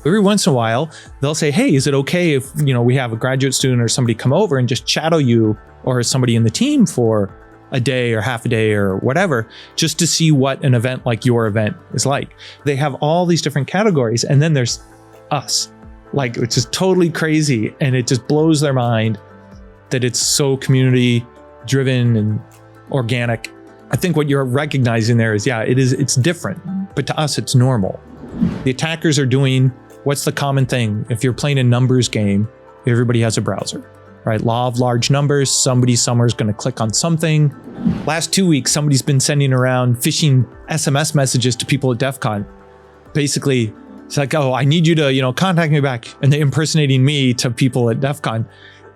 Every once in a while, they'll say, hey, is it okay if, we have a graduate student or somebody come over and just shadow you or somebody in the team for a day or half a day or whatever, just to see what an event like your event is like. They have all these different categories. And then there's us, which is totally crazy. And it just blows their mind that it's so community driven and organic. I think what you're recognizing there is, it's different, but to us, it's normal. The attackers are doing what's the common thing. If you're playing a numbers game, everybody has a browser, right? Law of large numbers, somebody somewhere is going to click on something. Last 2 weeks, somebody's been sending around phishing SMS messages to people at DEF CON. Basically, it's like, oh, I need you to, contact me back. And they're impersonating me to people at DEF CON.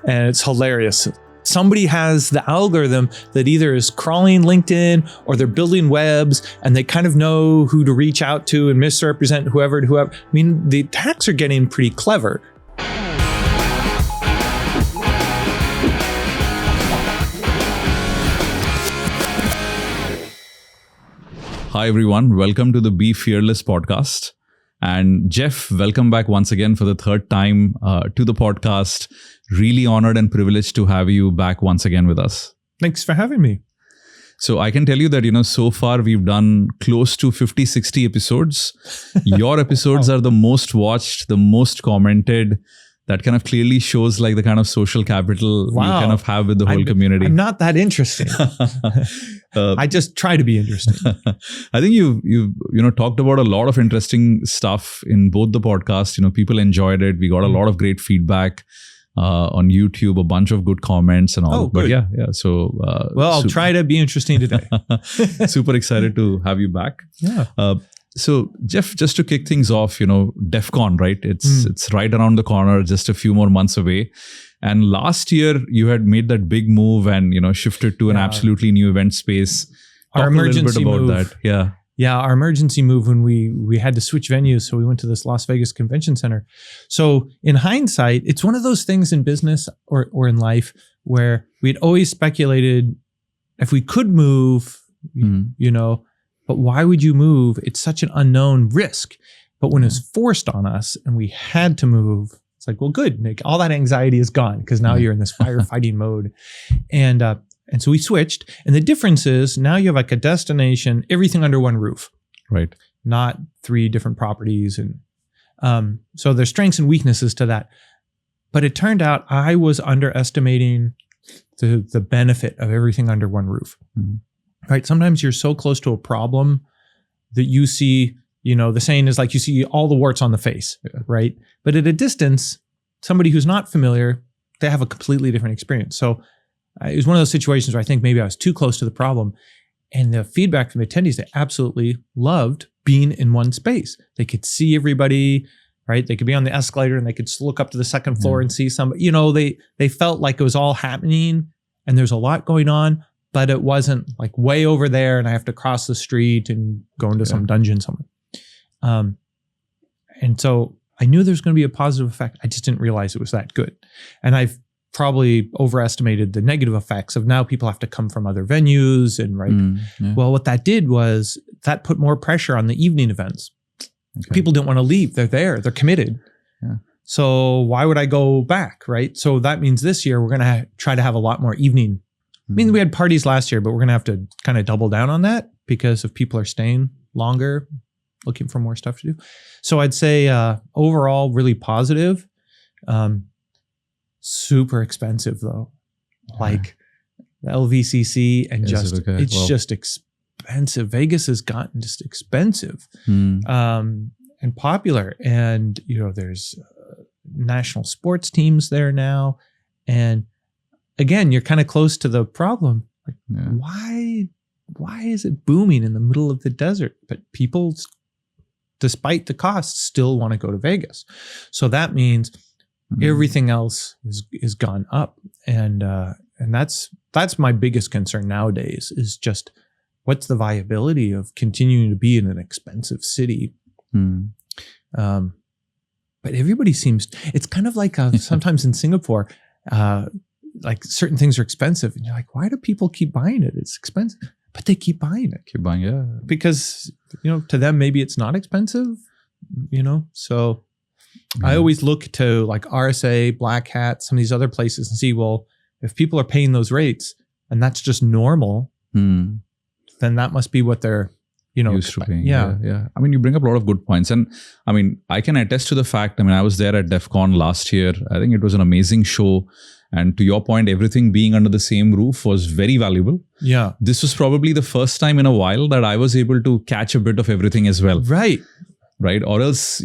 And it's hilarious. Somebody has the algorithm that either is crawling LinkedIn or they're building webs and they kind of know who to reach out to and misrepresent whoever. I mean, the attacks are getting pretty clever. Hi, everyone. Welcome to the Be Fearless podcast. And Jeff, welcome back once again for the third time to the podcast. Really honored and privileged to have you back once again with us. Thanks for having me. So I can tell you that, so far we've done close to 50, 60 episodes. Your episodes are the most watched, the most commented. That kind of clearly shows like the kind of social capital you kind of have with the whole community. I'm not that interesting. I just try to be interesting. I think you've talked about a lot of interesting stuff in both the podcasts. People enjoyed it. We got a lot of great feedback on YouTube, a bunch of good comments and all. Oh, good. But yeah. So I'll try to be interesting today. Super excited to have you back. Yeah. So Jeff, just to kick things off, DEF CON, right? It's right around the corner, just a few more months away. And last year you had made that big move and, shifted to an absolutely new event space. Our emergency a little bit about move. that. Yeah. Yeah, our emergency move when we had to switch venues. So we went to this Las Vegas Convention Center. So in hindsight, it's one of those things in business or in life where we'd always speculated if we could move, but why would you move? It's such an unknown risk. But when it's forced on us and we had to move, it's like, well, good, Nick, all that anxiety is gone because now you're in this firefighting mode. And so we switched. And the difference is now you have like a destination, everything under one roof. Right. Not 3 different properties. And so there's strengths and weaknesses to that. But it turned out I was underestimating the benefit of everything under one roof. Mm-hmm. Right. Sometimes you're so close to a problem that you see, the saying is like you see all the warts on the face. Yeah. Right. But at a distance, somebody who's not familiar, they have a completely different experience. So it was one of those situations where I think maybe I was too close to the problem. And the feedback from attendees, they absolutely loved being in one space. They could see everybody, right? They could be on the escalator and they could look up to the second floor and see somebody. They felt like it was all happening and there's a lot going on, but it wasn't like way over there and I have to cross the street and go into some dungeon somewhere. And so I knew there was going to be a positive effect. I just didn't realize it was that good. And I've probably overestimated the negative effects of now people have to come from other venues and Well, what that did was that put more pressure on the evening events. Okay. People didn't want to leave. They're there. They're committed. Yeah. So why would I go back, right? So that means this year we're going to try to have a lot more evening. I mean, we had parties last year, but we're going to have to kind of double down on that because if people are staying longer, looking for more stuff to do. So I'd say overall really positive. Super expensive though, like the LVCC and it's just expensive. Vegas has gotten just expensive and popular. And, there's national sports teams there now. And again, you're kind of close to the problem. Like, why is it booming in the middle of the desert? But people, despite the costs, still want to go to Vegas. So that means everything else is gone up, and that's my biggest concern nowadays. Is just what's the viability of continuing to be in an expensive city? But everybody seems. It's kind of like sometimes in Singapore, like certain things are expensive, and you're like, why do people keep buying it? It's expensive, but they keep buying it. Keep buying, yeah, because to them maybe it's not expensive, So. I always look to like RSA, Black Hat, some of these other places and see, well, if people are paying those rates and that's just normal, then that must be what they're, used to paying. Yeah. I mean, you bring up a lot of good points. And I mean, I can attest to the fact, I mean, I was there at DEF CON last year. I think it was an amazing show. And to your point, everything being under the same roof was very valuable. Yeah. This was probably the first time in a while that I was able to catch a bit of everything as well. Right. Or else,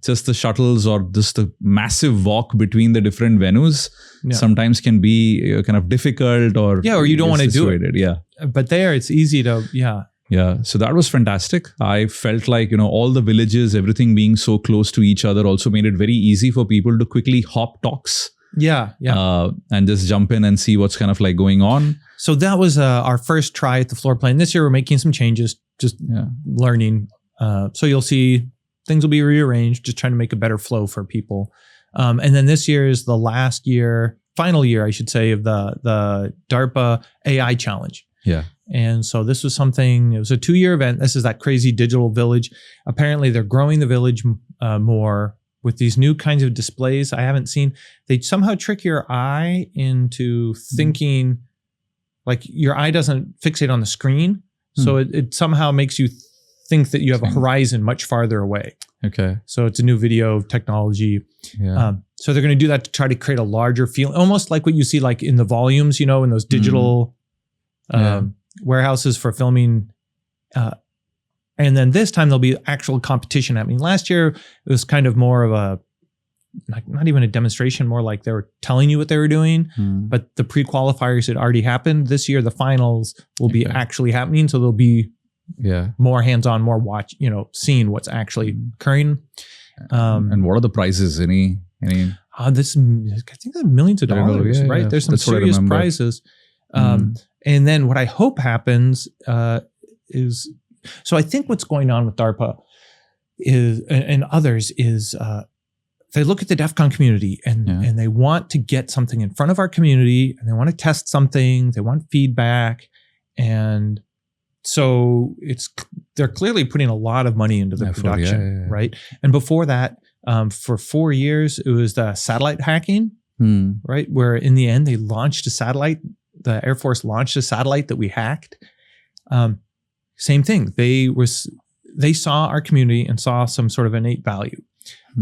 just the shuttles or just the massive walk between the different venues sometimes can be kind of difficult or you don't want to do it. Yeah. But there it's easy to, Yeah. So that was fantastic. I felt like, all the villages, everything being so close to each other also made it very easy for people to quickly hop talks. And just jump in and see what's kind of like going on. So that was our first try at the floor plan. This year we're making some changes, just learning. So you'll see things will be rearranged, just trying to make a better flow for people. And then this year is the final year, I should say, of the DARPA AI Challenge. Yeah. And so this was it was a 2-year event. This is that crazy digital village. Apparently they're growing the village more with these new kinds of displays I haven't seen. They somehow trick your eye into thinking, like your eye doesn't fixate on the screen. So it somehow makes you think that you have a horizon much farther away. Okay. So it's a new video technology. Yeah. So they're going to do that to try to create a larger feel, almost like what you see like in the volumes, in those digital warehouses for filming. And then this time there'll be actual competition happening. Last year it was kind of more of a, not even a demonstration, more like they were telling you what they were doing, but the pre-qualifiers had already happened. This year the finals will be actually happening. So there'll be more hands-on, more watch, seeing what's actually occurring. And what are the prizes? Any? I think there are millions of dollars, right? There's some serious prizes. And then what I hope happens is, so I think what's going on with DARPA is, and others is, they look at the DEF CON community and they want to get something in front of our community and they want to test something, they want feedback. And so they're clearly putting a lot of money into the production, right? And before that, for 4 years, it was the satellite hacking, right? Where in the end, they launched a satellite, the Air Force launched a satellite that we hacked. Same thing. They saw our community and saw some sort of innate value.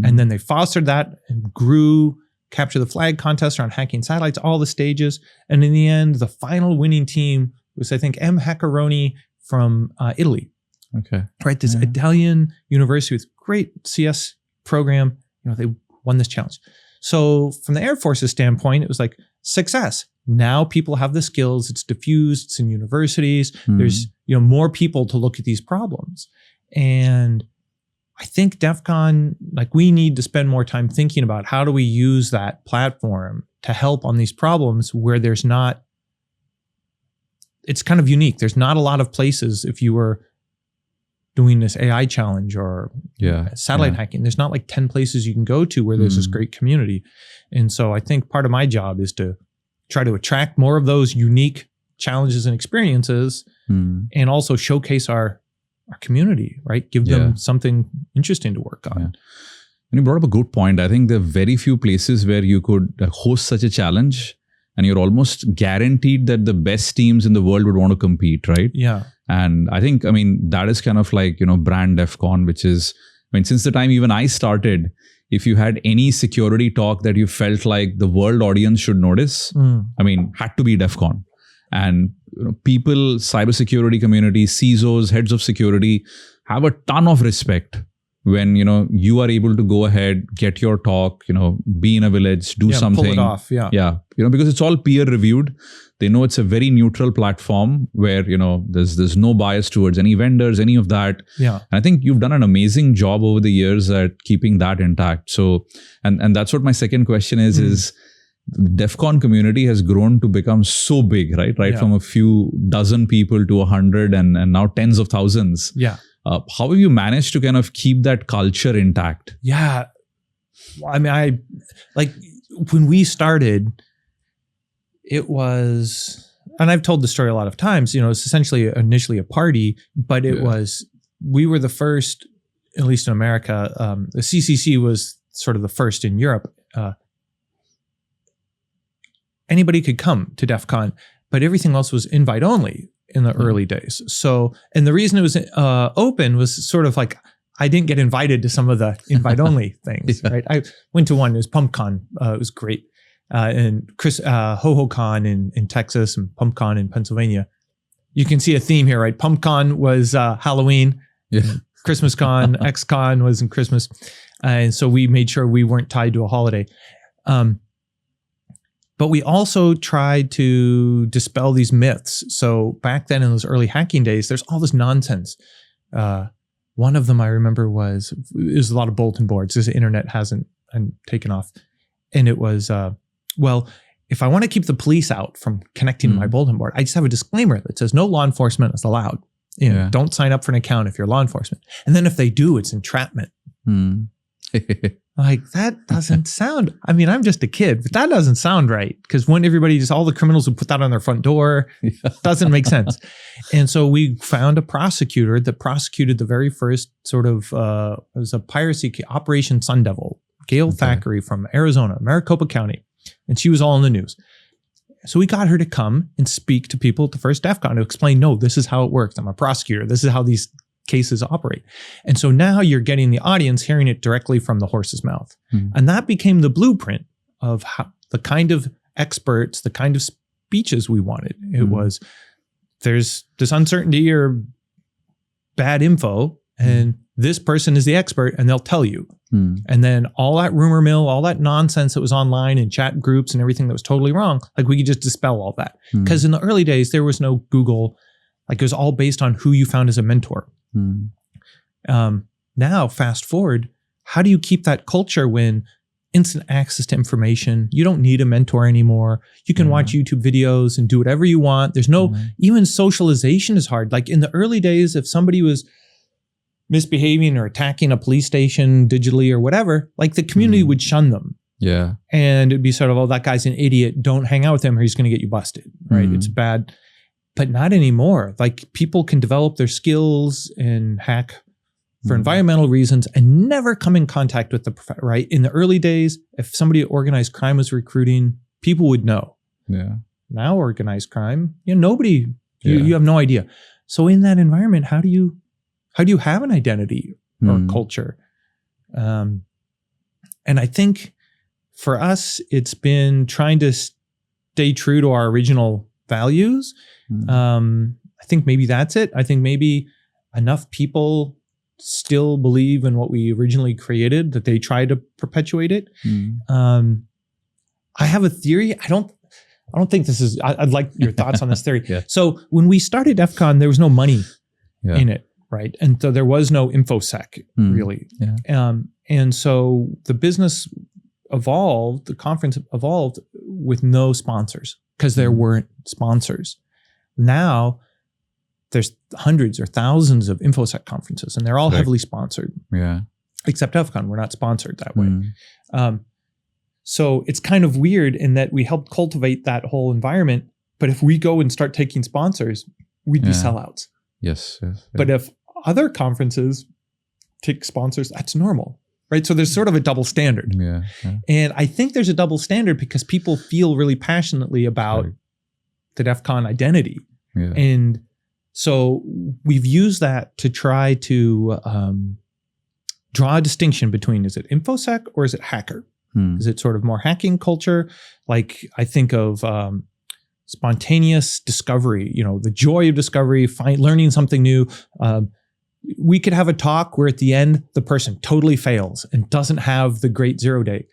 And then they fostered that and grew, capture the flag contest around hacking satellites, all the stages. And in the end, the final winning team was, I think, M. Hackeroni from Italy. Okay. Right. This Italian university with great CS program. They won this challenge. So from the Air Force's standpoint, it was like success. Now people have the skills. It's diffused. It's in universities. There's more people to look at these problems. And I think DEF CON, like we need to spend more time thinking about how do we use that platform to help on these problems where there's not, it's kind of unique. There's not a lot of places if you were doing this AI challenge or satellite hacking, there's not like 10 places you can go to where there's this great community. And so I think part of my job is to try to attract more of those unique challenges and experiences and also showcase our community, right? Give them something interesting to work on. And you brought up a good point. I think there are very few places where you could host such a challenge and you're almost guaranteed that the best teams in the world would want to compete, right? Yeah. And I think, that is kind of like, brand DEF CON, which is, since the time even I started, if you had any security talk that you felt like the world audience should notice, had to be DEF CON. And people, cybersecurity community, CISOs, heads of security have a ton of respect when, you are able to go ahead, get your talk, be in a village, do something. Pull it off, because it's all peer reviewed. They know it's a very neutral platform where, there's no bias towards any vendors, any of that. Yeah. And I think you've done an amazing job over the years at keeping that intact. So, and that's what my second question is the DEF CON community has grown to become so big, right? From a few dozen people to 100 and now tens of thousands. Yeah. How have you managed to kind of keep that culture intact? Yeah. I like when we started, it was, and I've told the story a lot of times, it's essentially initially a party, but it was, we were the first, at least in America, the CCC was sort of the first in Europe, anybody could come to DEF CON, but everything else was invite only in the early days. So, and the reason it was open was sort of like, I didn't get invited to some of the invite only things, right? I went to one, it was PumpCon. It was great. And HoHoCon in Texas and PumpCon in Pennsylvania. You can see a theme here, right? PumpCon was Halloween. Yeah. ChristmasCon, XCon was in Christmas. And so we made sure we weren't tied to a holiday. But we also tried to dispel these myths. So back then in those early hacking days, there's all this nonsense. One of them I remember was a lot of bulletin boards. This internet hasn't taken off. And it was, well, if I want to keep the police out from connecting to my bulletin board, I just have a disclaimer that says no law enforcement is allowed. You know, don't sign up for an account if you're law enforcement. And then if they do, it's entrapment. Like, that doesn't sound, I mean, I'm just a kid, but that doesn't sound right. Because when all the criminals would put that on their front door, doesn't make sense. And so we found a prosecutor that prosecuted the very first sort of, it was a piracy Operation Sun Devil, Gail Thackeray from Arizona, Maricopa County. And she was all in the news. So we got her to come and speak to people at the first DEF CON to explain, no, this is how it works. I'm a prosecutor. This is how these cases operate. And so now you're getting the audience hearing it directly from the horse's mouth. And that became the blueprint of how, the kind of experts, the kind of speeches we wanted. It was, there's this uncertainty or bad info, and this person is the expert and they'll tell you. And then all that rumor mill, all that nonsense that was online in chat groups and everything that was totally wrong, like we could just dispel all that. Because in the early days, there was no Google, like it was all based on who you found as a mentor. Now, fast forward, how do you keep that culture when instant access to information, you don't need a mentor anymore. You can watch YouTube videos and do whatever you want. There's no, even socialization is hard. Like in the early days, if somebody was misbehaving or attacking a police station digitally or whatever, like the community would shun them. Yeah. And it'd be sort of, oh, that guy's an idiot. Don't hang out with him or he's going to get you busted, right? It's bad. But not anymore. Like people can develop their skills and hack for environmental reasons and never come in contact with the professor, right? In the early days, if somebody at organized crime was recruiting, people would know. Yeah. Now organized crime, nobody, you have no idea. So in that environment, how do you have an identity or culture? And I think for us, it's been trying to stay true to our original values. I think maybe that's it. I think maybe enough people still believe in what we originally created that they try to perpetuate it. I have a theory. I don't think this is, I'd like your thoughts on this theory. So when we started DEF CON, there was no money in it, right? And so there was no InfoSec really. And so the business evolved, the conference evolved with no sponsors because there weren't sponsors. Now there's hundreds or thousands of InfoSec conferences and they're all heavily sponsored. Except DEF CON, we're not sponsored that way. So it's kind of weird in that we helped cultivate that whole environment. But if we go and start taking sponsors, we'd be sellouts. But if other conferences take sponsors, that's normal, right? So there's sort of a double standard. And I think there's a double standard because people feel really passionately about the DEF CON identity. And so we've used that to try to draw a distinction between, is it InfoSec or is it hacker? Is it sort of more hacking culture? Like I think of spontaneous discovery, the joy of discovery, learning something new. We could have a talk where at the end, the person totally fails and doesn't have the great 0 day.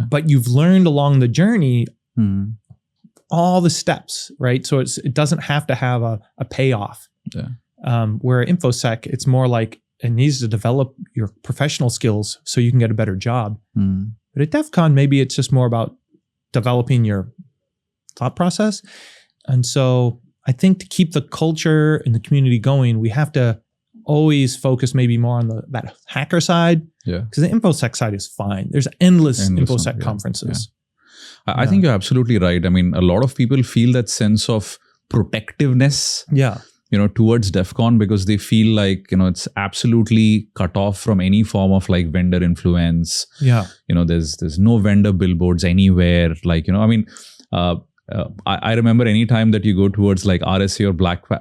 But you've learned along the journey all the steps, right? So it doesn't have to have a payoff. Where InfoSec, it's more like it needs to develop your professional skills so you can get a better job. But at DEF CON, maybe it's just more about developing your thought process. And so I think to keep the culture and the community going, we have to always focus maybe more on that hacker side. Because the InfoSec side is fine. There's endless InfoSec conferences. I think you're absolutely right. I mean, a lot of people feel that sense of protectiveness. towards DEF CON because they feel like, it's absolutely cut off from any form of like vendor influence. Yeah. There's no vendor billboards anywhere. Like, I remember any time that you go towards like RSA or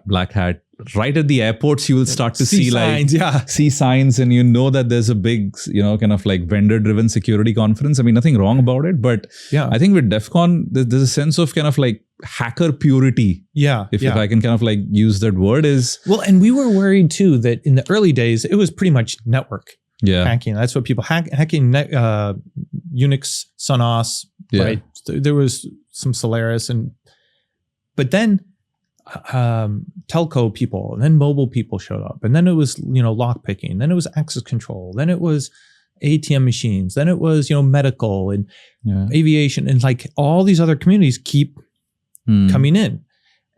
Black Hat, right at the airports, you will start to see signs, like see signs, and that there's a big, kind of like vendor-driven security conference. I mean, nothing wrong about it, but I think with DEF CON, there's a sense of kind of like hacker purity. If I can kind of like use that word is. Well, and we were worried too that in the early days, it was pretty much network hacking. That's what people hacking Unix, Sonos, right? There was some Solaris, but then telco people, and then mobile people showed up, and then it was lock picking, then it was access control, then it was ATM machines, then it was medical and aviation, and like all these other communities keep coming in,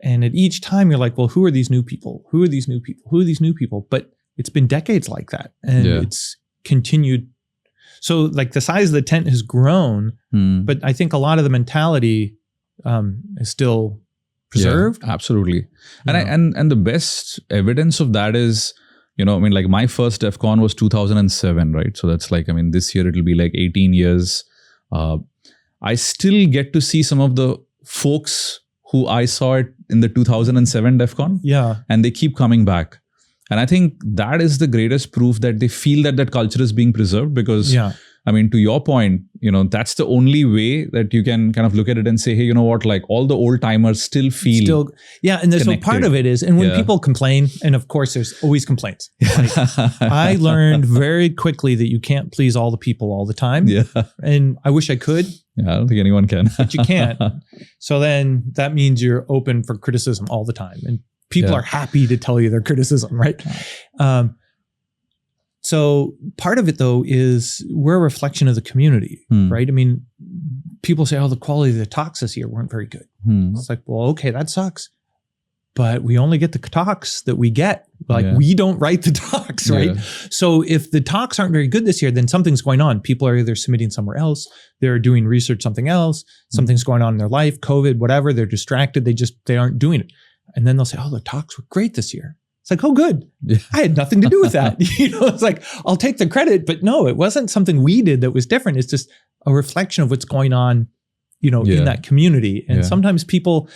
and at each time you're like, well, who are these new people? Who are these new people? Who are these new people? But it's been decades like that, and it's continued. So like the size of the tent has grown, but I think a lot of the mentality is still preserved. Yeah, absolutely. And the best evidence of that is, like my first DEF CON was 2007, right? So that's like, this year it'll be like 18 years. I still get to see some of the folks who I saw it in the 2007 DEF CON. Yeah. And they keep coming back. And I think that is the greatest proof that they feel that culture is being preserved because, to your point, that's the only way that you can kind of look at it and say, hey, you know what, like all the old timers still feel and there's no part of it is, and when people complain, and of course there's always complaints. Like, I learned very quickly that you can't please all the people all the time. And I wish I could. I don't think anyone can. But you can't. So then that means you're open for criticism all the time. And people are happy to tell you their criticism, right? So part of it, though, is we're a reflection of the community, right? I mean, people say, oh, the quality of the talks this year weren't very good. It's like, well, okay, that sucks. But we only get the talks that we get. Like, we don't write the talks, right? So if the talks aren't very good this year, then something's going on. People are either submitting somewhere else, they're doing research something else, something's going on in their life, COVID, whatever, they're distracted, they aren't doing it. And then they'll say, oh, the talks were great this year. It's like, oh, good. I had nothing to do with that. It's like, I'll take the credit, but no, it wasn't something we did that was different. It's just a reflection of what's going on, in that community. And sometimes people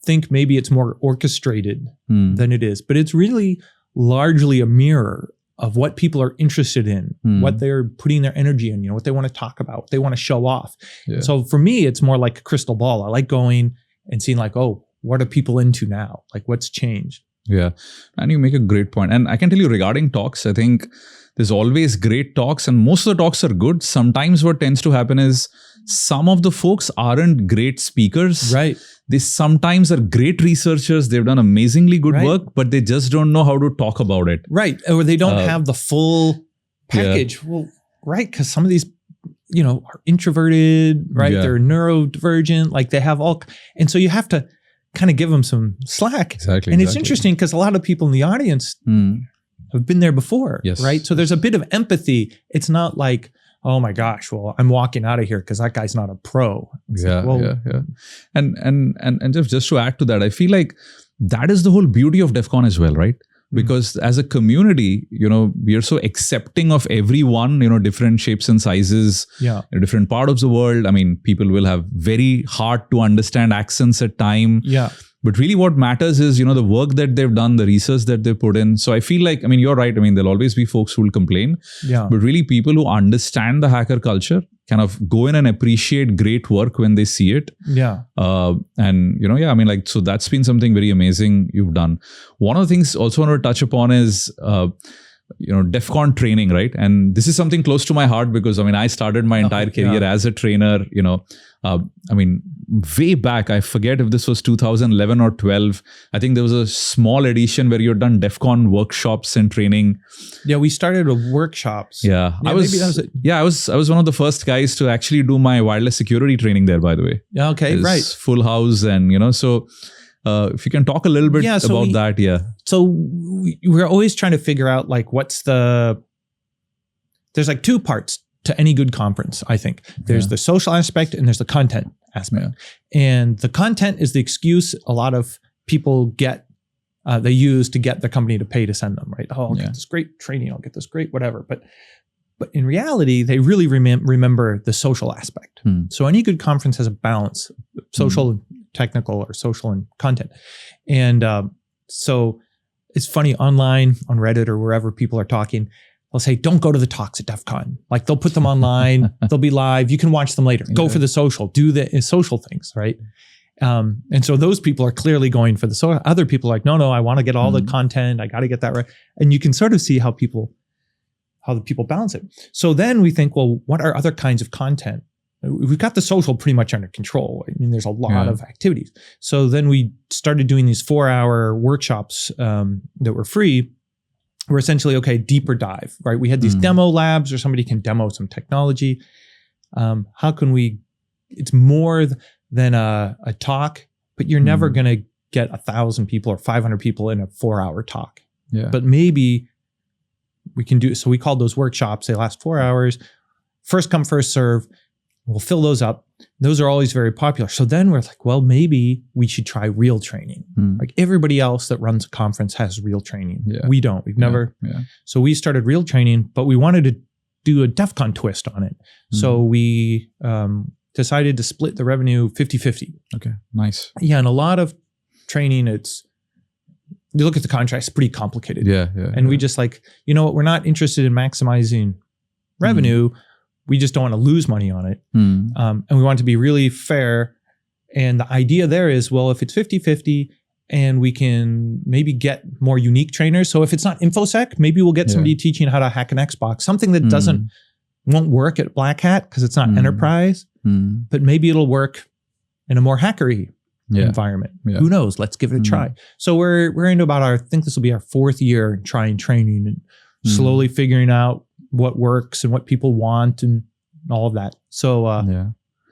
think maybe it's more orchestrated than it is, but it's really largely a mirror of what people are interested in, what they're putting their energy in, what they want to talk about, what they want to show off. So for me, it's more like a crystal ball. I like going and seeing like, oh, what are people into now? Like what's changed? Yeah. And you make a great point. And I can tell you regarding talks, I think there's always great talks and most of the talks are good. Sometimes what tends to happen is some of the folks aren't great speakers. Right. They sometimes are great researchers. They've done amazingly good work, but they just don't know how to talk about it. Right. Or they don't have the full package. Well, right. Because some of these, are introverted, right? They're neurodivergent, like they have all, and so you have to kind of give them some slack. Exactly. And it's interesting because a lot of people in the audience have been there before, right? So there's a bit of empathy. It's not like, oh my gosh, well, I'm walking out of here because that guy's not a pro. It's like, well, And just to add to that, I feel like that is the whole beauty of DEF CON as well, right? Because as a community, we are so accepting of everyone, different shapes and sizes, in different parts of the world. I mean, people will have very hard to understand accents at time. But really what matters is, the work that they've done, the research that they've put in. So I feel like, you're right. There'll always be folks who will complain. But really people who understand the hacker culture kind of go in and appreciate great work when they see it. So that's been something very amazing you've done. One of the things also I want to touch upon is, DEF CON training, right? And this is something close to my heart because, I started my entire career as a trainer, way back, I forget if this was 2011 or 12. I think there was a small edition where you had done DEF CON workshops and training. Yeah, we started with workshops. I was one of the first guys to actually do my wireless security training there, by the way. Yeah, okay, right. Full house and, so if you can talk a little bit about that, So we're always trying to figure out like there's like two parts to any good conference, I think. There's the social aspect and there's the content aspect. And the content is the excuse a lot of people get they use to get the company to pay to send them, right? Oh, I'll get this great training, I'll get this great whatever. But in reality, they really remember the social aspect. So any good conference has a balance, social and technical, or social and content. And so it's funny, online, on Reddit or wherever people are talking, they'll say, don't go to the talks at DEF CON. Like they'll put them online, they'll be live, you can watch them later. Go for the social, do the social things, right? And so those people are clearly going for the social. Other people are like, no, I want to get all the content. I got to get that right. And you can sort of see how the people balance it. So then we think, well, what are other kinds of content? We've got the social pretty much under control. I mean, there's a lot of activities. So then we started doing these 4-hour workshops that were free. We're essentially, okay, deeper dive, right? We had these demo labs where somebody can demo some technology. How can we, it's more than a talk, but you're never going to get 1,000 people or 500 people in a 4-hour talk. Yeah. But maybe we can do, so we called those workshops, they last 4 hours, first come, first serve. We'll fill those up. Those are always very popular. So then we're like, well, maybe we should try real training. Like everybody else that runs a conference has real training. Yeah. We don't. We've never. Yeah. So we started real training, but we wanted to do a DEF CON twist on it. So we decided to split the revenue 50-50. Okay, nice. Yeah, and a lot of training, you look at the contract, it's pretty complicated. And we just like, you know what, we're not interested in maximizing revenue. We just don't want to lose money on it. And we want it to be really fair. And the idea there is, well, if it's 50-50 and we can maybe get more unique trainers. So if it's not InfoSec, maybe we'll get somebody teaching how to hack an Xbox, something that won't work at Black Hat because it's not enterprise, but maybe it'll work in a more hackery environment. Who knows? Let's give it a try. So we're into about I think this will be our 4th year in trying training and slowly figuring out what works and what people want and all of that. So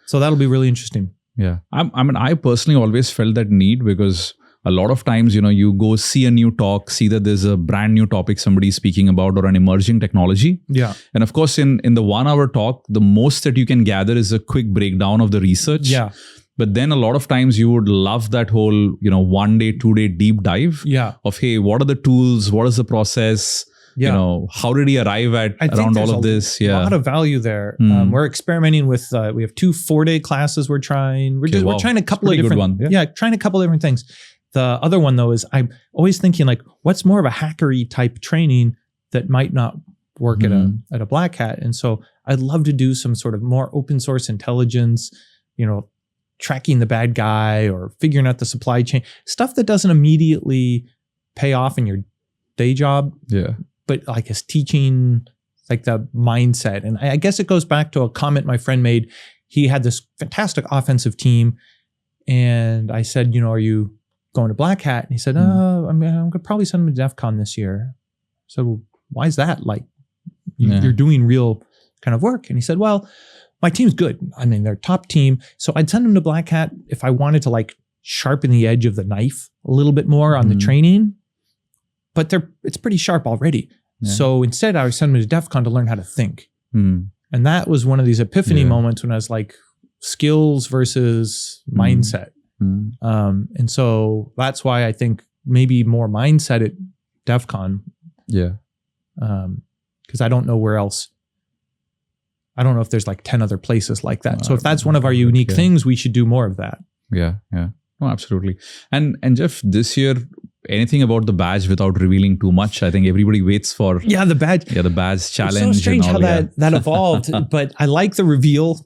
so that'll be really interesting. Yeah. I personally always felt that need because a lot of times, you go see a new talk, see that there's a brand new topic somebody's speaking about or an emerging technology. Yeah. And of course, in the 1-hour talk, the most that you can gather is a quick breakdown of the research. Yeah. But then a lot of times you would love that whole, 1-day, 2-day deep dive of, hey, what are the tools? What is the process? How did he arrive at around all of this? A lot of value there. We're experimenting with, we have 2 4-day classes we're trying. We're trying a couple of different, trying a couple of different things. The other one though is I'm always thinking like, what's more of a hackery type training that might not work at a Black Hat? And so I'd love to do some sort of more open source intelligence, tracking the bad guy or figuring out the supply chain, stuff that doesn't immediately pay off in your day job. Yeah. But like as teaching, like the mindset. And I guess it goes back to a comment my friend made. He had this fantastic offensive team. And I said, are you going to Black Hat? And he said, I'm going to probably send him to DEF CON this year. So well, why is that? Like you're doing real kind of work. And he said, well, my team's good. I mean, they're top team. So I'd send him to Black Hat if I wanted to like sharpen the edge of the knife a little bit more on the training, but it's pretty sharp already. Yeah. So instead I would send him to DEF CON to learn how to think. And that was one of these epiphany moments when I was like skills versus mindset. And so that's why I think maybe more mindset at DEF CON. Yeah. Because I don't know where else. I don't know if there's like 10 other places like that. So if that's one of our unique things, we should do more of that. Yeah. Yeah. Oh, absolutely. And Jeff, this year, anything about the badge without revealing too much? I think everybody waits for the badge. Yeah, the badge challenge. It's so strange how that evolved, but I like the reveal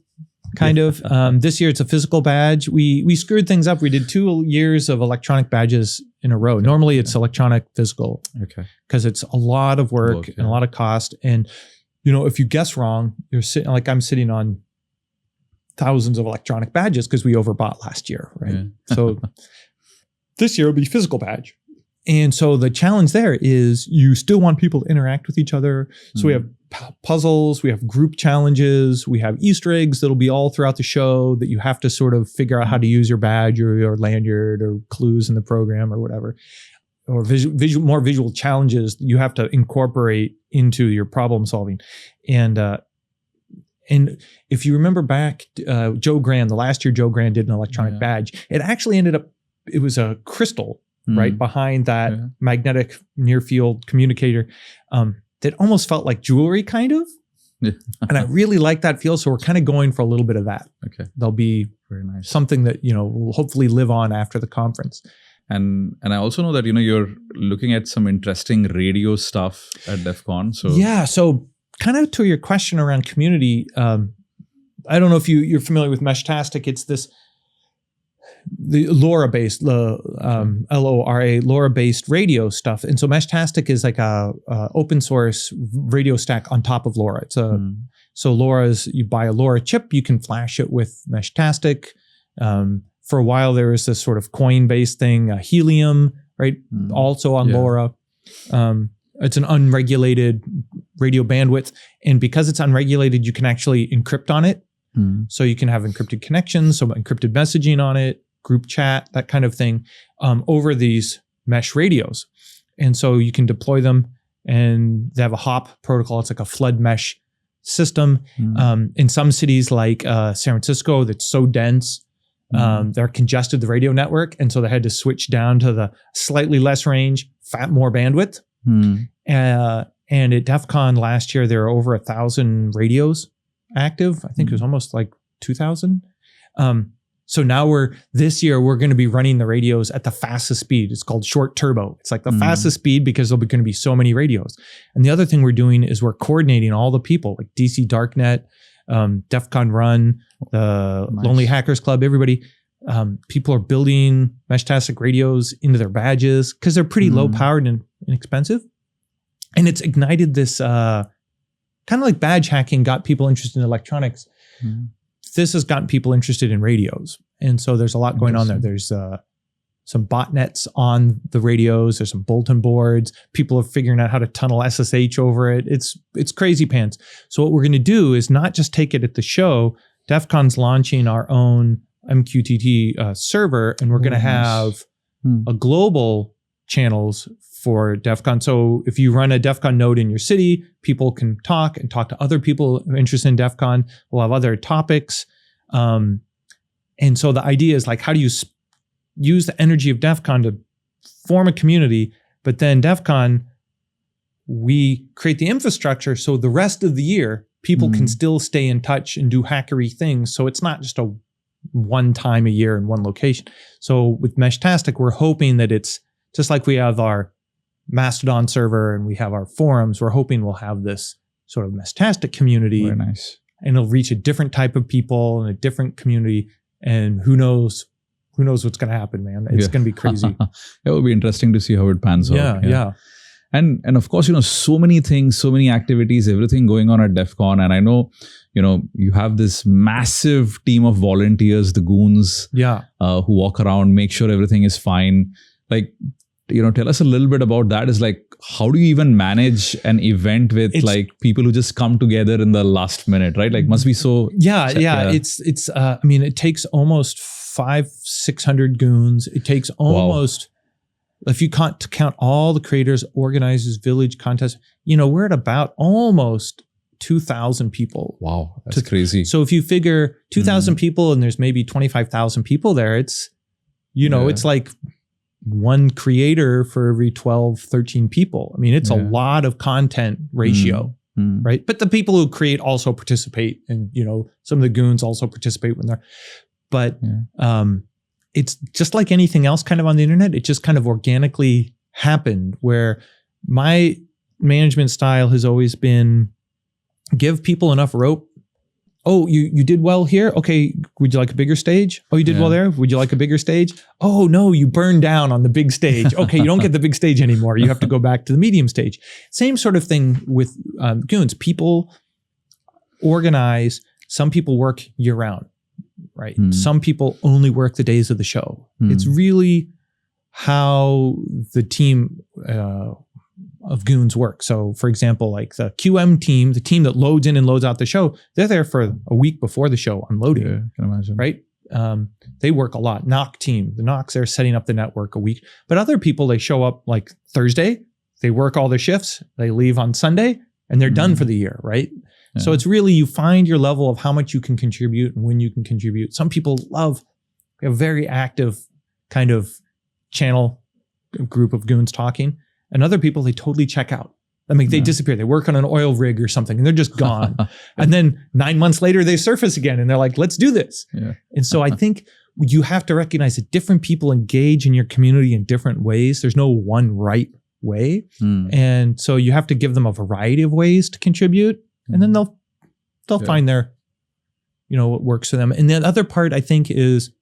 kind of. This year it's a physical badge. We screwed things up. We did 2 years of electronic badges in a row. Normally it's electronic physical. Okay. Because it's a lot of work and a lot of cost. And if you guess wrong, you're sitting like I'm sitting on thousands of electronic badges because we overbought last year, right? Yeah. So this year will be physical badge. And so the challenge there is you still want people to interact with each other. So we have puzzles, we have group challenges, we have Easter eggs that'll be all throughout the show that you have to sort of figure out how to use your badge or your lanyard or clues in the program or whatever. Or more visual challenges that you have to incorporate into your problem solving. And if you remember back, Joe Grand, the last year Joe Grand did an electronic badge, it actually ended up, it was a crystal right behind that magnetic near field communicator that almost felt like jewelry kind of. Yeah. And I really like that feel. So we're kind of going for a little bit of that. Okay. There'll be Very nice. something that, will hopefully live on after the conference. And I also know that, you're looking at some interesting radio stuff at DEF CON. So yeah. So kind of to your question around community, I don't know if you're familiar with Meshtastic. It's the LoRa-based, LoRa, LoRa-based radio stuff. And so Meshtastic is like a open source radio stack on top of LoRa. It's so LoRa is, you buy a LoRa chip, you can flash it with Meshtastic. For a while, there was this sort of coin-based thing, Helium, right? Also on LoRa. It's an unregulated radio bandwidth. And because it's unregulated, you can actually encrypt on it. So you can have encrypted connections, so encrypted messaging on it, group chat, that kind of thing, over these mesh radios. And so you can deploy them, and they have a HOP protocol. It's like a flood mesh system. In some cities like San Francisco, that's so dense, they're congested the radio network. And so they had to switch down to the slightly less range, more bandwidth. And at DEF CON last year, there were over 1,000 radios active. I think it was almost like 2,000. So now this year, we're going to be running the radios at the fastest speed. It's called short turbo. It's like the fastest speed because there'll be going to be so many radios. And the other thing we're doing is we're coordinating all the people like DC Darknet, DEF CON Run, the Lonely Hackers Club, everybody. People are building Meshtastic radios into their badges because they're pretty low powered and inexpensive. And it's ignited this kind of like badge hacking got people interested in electronics. This has gotten people interested in radios. And so there's a lot going on there. There's some botnets on the radios. There's some bulletin boards. People are figuring out how to tunnel SSH over it. It's crazy pants. So what we're going to do is not just take it at the show. DEF CON's launching our own MQTT server, and we're going to have a global channels for DEF CON. So if you run a DEF CON node in your city, people can talk to other people who are interested in DEF CON. We'll have other topics. And so the idea is like, how do you use the energy of DEF CON to form a community? But then DEF CON, we create the infrastructure so the rest of the year, people can still stay in touch and do hackery things. So it's not just a one time a year in one location. So with Meshtastic, we're hoping that it's just like we have our Mastodon server and we have our forums, we're hoping we'll have this sort of Meshtastic community. Very nice. And it'll reach a different type of people and a different community. And who knows what's going to happen, man. It's going to be crazy. It will be interesting to see how it pans out. Yeah. And of course, so many things, so many activities, everything going on at DEF CON. And I know, you have this massive team of volunteers, the goons, who walk around, make sure everything is fine. Like, tell us a little bit about that. Is like, how do you even manage an event with like people who just come together in the last minute, right? Like, must be so. Yeah. It's. I mean, it takes almost 500-600 goons. It takes almost, if you count all the creators, organizers, village contests, we're at about almost 2,000 people. Wow, that's crazy. So if you figure 2,000 people and there's maybe 25,000 people there, it's, it's like one creator for every 12, 13 people. I mean, it's a lot of content ratio, right? But the people who create also participate, and, some of the goons also participate when they're, but it's just like anything else kind of on the internet. It just kind of organically happened, where my management style has always been give people enough rope. Oh, you did well here. Okay, would you like a bigger stage? Oh, you did well there. Would you like a bigger stage? Oh, no, you burned down on the big stage. Okay, you don't get the big stage anymore. You have to go back to the medium stage. Same sort of thing with goons. People organize. Some people work year round, right? Some people only work the days of the show. It's really how the team of goons work. So for example, like the QM team, the team that loads in and loads out the show, they're there for a week before the show unloading. Yeah, can imagine. Right? They work a lot. NOC team, the NOCs, they're setting up the network a week. But other people, they show up like Thursday, they work all their shifts, they leave on Sunday, and they're done for the year, right? Yeah. So it's really, you find your level of how much you can contribute and when you can contribute. Some people we have a very active kind of channel group of goons talking, and other people, they totally check out. I mean, they disappear. They work on an oil rig or something and they're just gone. And then 9 months later, they surface again and they're like, let's do this. And so I think you have to recognize that different people engage in your community in different ways. There's no one right way. And so you have to give them a variety of ways to contribute, and then they'll find their, what works for them. And the other part I think is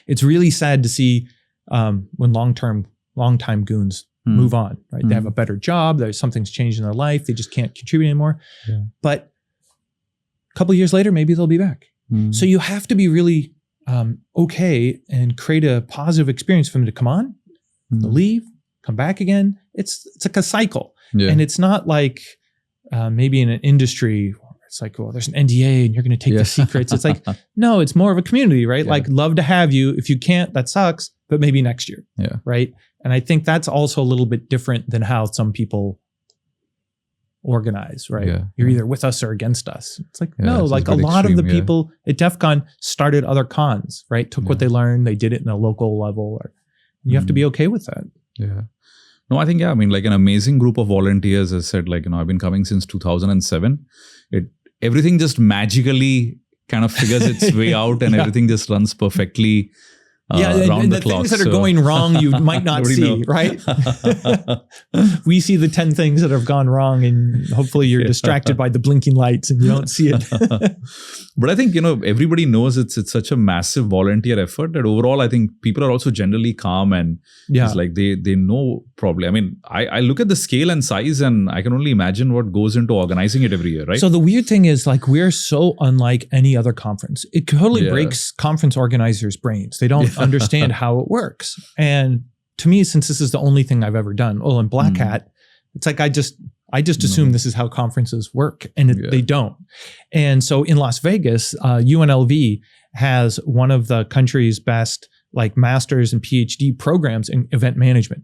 it's really sad to see when long-time goons move on, right? They have a better job. Something's changed in their life. They just can't contribute anymore. But a couple of years later, maybe they'll be back. So you have to be really okay and create a positive experience for them to come on, leave, come back again. It's like a cycle. And it's not like maybe in an industry, it's like, well, there's an NDA and you're going to take the secrets. It's like, no, it's more of a community, right? Like, love to have you. If you can't, that sucks, but maybe next year. Right. And I think that's also a little bit different than how some people organize, right? You're either with us or against us. It's like, no, like a lot of the people at DEF CON started other cons, right? Took what they learned, they did it in a local level. You have to be okay with that. No, I think, I mean, like an amazing group of volunteers. As I said, like, I've been coming since 2007. Everything just magically kind of figures its way out, and everything just runs perfectly around the clock. Things that are going wrong, you might not see, right? We see the 10 things that have gone wrong, and hopefully you're distracted by the blinking lights and you don't see it. But I think, everybody knows it's such a massive volunteer effort that overall, I think people are also generally calm, and it's like they know probably. I mean, I look at the scale and size, and I can only imagine what goes into organizing it every year, right? So the weird thing is, like, we're so unlike any other conference. It totally breaks conference organizers' brains. They don't understand how it works. And to me, since this is the only thing I've ever done, in Black Hat, it's like I just assume this is how conferences work, and they don't. And so in Las Vegas, UNLV has one of the country's best like master's and PhD programs in event management.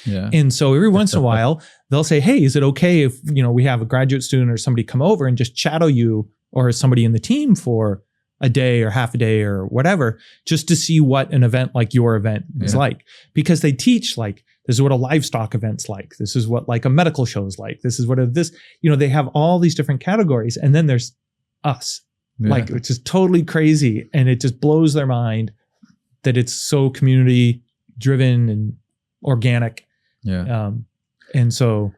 And so every once in a while, they'll say, hey, is it okay if we have a graduate student or somebody come over and just shadow you or somebody in the team for a day or half a day or whatever, just to see what an event like your event is like? Because they teach like, this is what a livestock event's like. This is what like a medical show is like. This is what they have all these different categories. And then there's us, like, which is totally crazy. And it just blows their mind that it's so community driven and organic. And so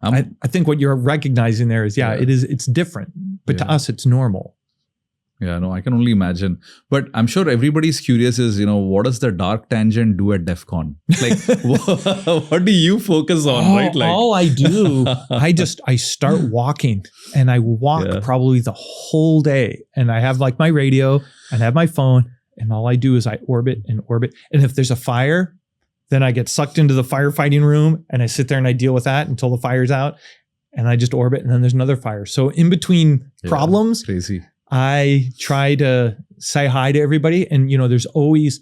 I think what you're recognizing there is, it's different, but to us, it's normal. No, I can only imagine. But I'm sure everybody's curious is, what does the dark tangent do at DEF CON? Like, what do you focus on, right? Like, all I do, I start walking, and I walk probably the whole day. And I have like my radio and I have my phone, and all I do is I orbit and orbit. And if there's a fire, then I get sucked into the firefighting room and I sit there and I deal with that until the fire's out, and I just orbit, and then there's another fire. So in between problems, crazy. I try to say hi to everybody, and there's always,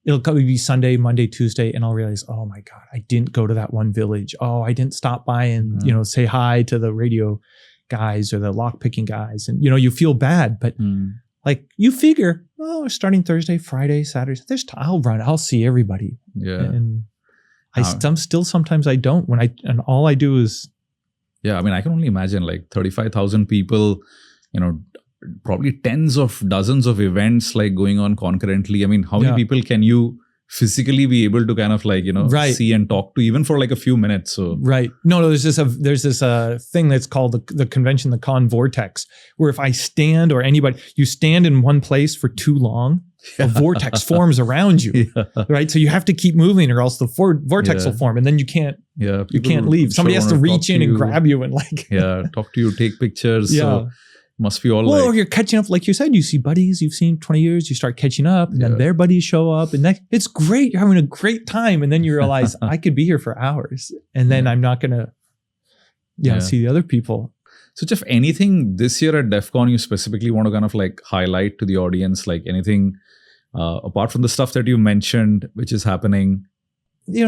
it'll probably be Sunday, Monday, Tuesday, and I'll realize, oh my God, I didn't go to that one village. Oh, I didn't stop by and say hi to the radio guys or the lock picking guys, and you feel bad, but like you figure, starting Thursday, Friday, Saturday, I'll see everybody. And sometimes I don't and all I do is. I mean, I can only imagine like 35,000 people, probably tens of dozens of events like going on concurrently. I mean, how many people can you physically be able to kind of like, see and talk to even for like a few minutes? So No, there's this thing that's called the convention, the con vortex, where if I stand or anybody, you stand in one place for too long, a vortex forms around you, right? So you have to keep moving or else the vortex will form, and then you can't leave. Somebody has to reach in and grab you and like, talk to you, take pictures. So must be all or you're catching up, like you said, you see buddies you've seen 20 years, you start catching up, and then their buddies show up, and it's great. You're having a great time, and then you realize I could be here for hours, and then I'm not gonna see the other people. So Jeff, anything this year at DEF CON you specifically want to kind of like highlight to the audience, like anything apart from the stuff that you mentioned, which is happening?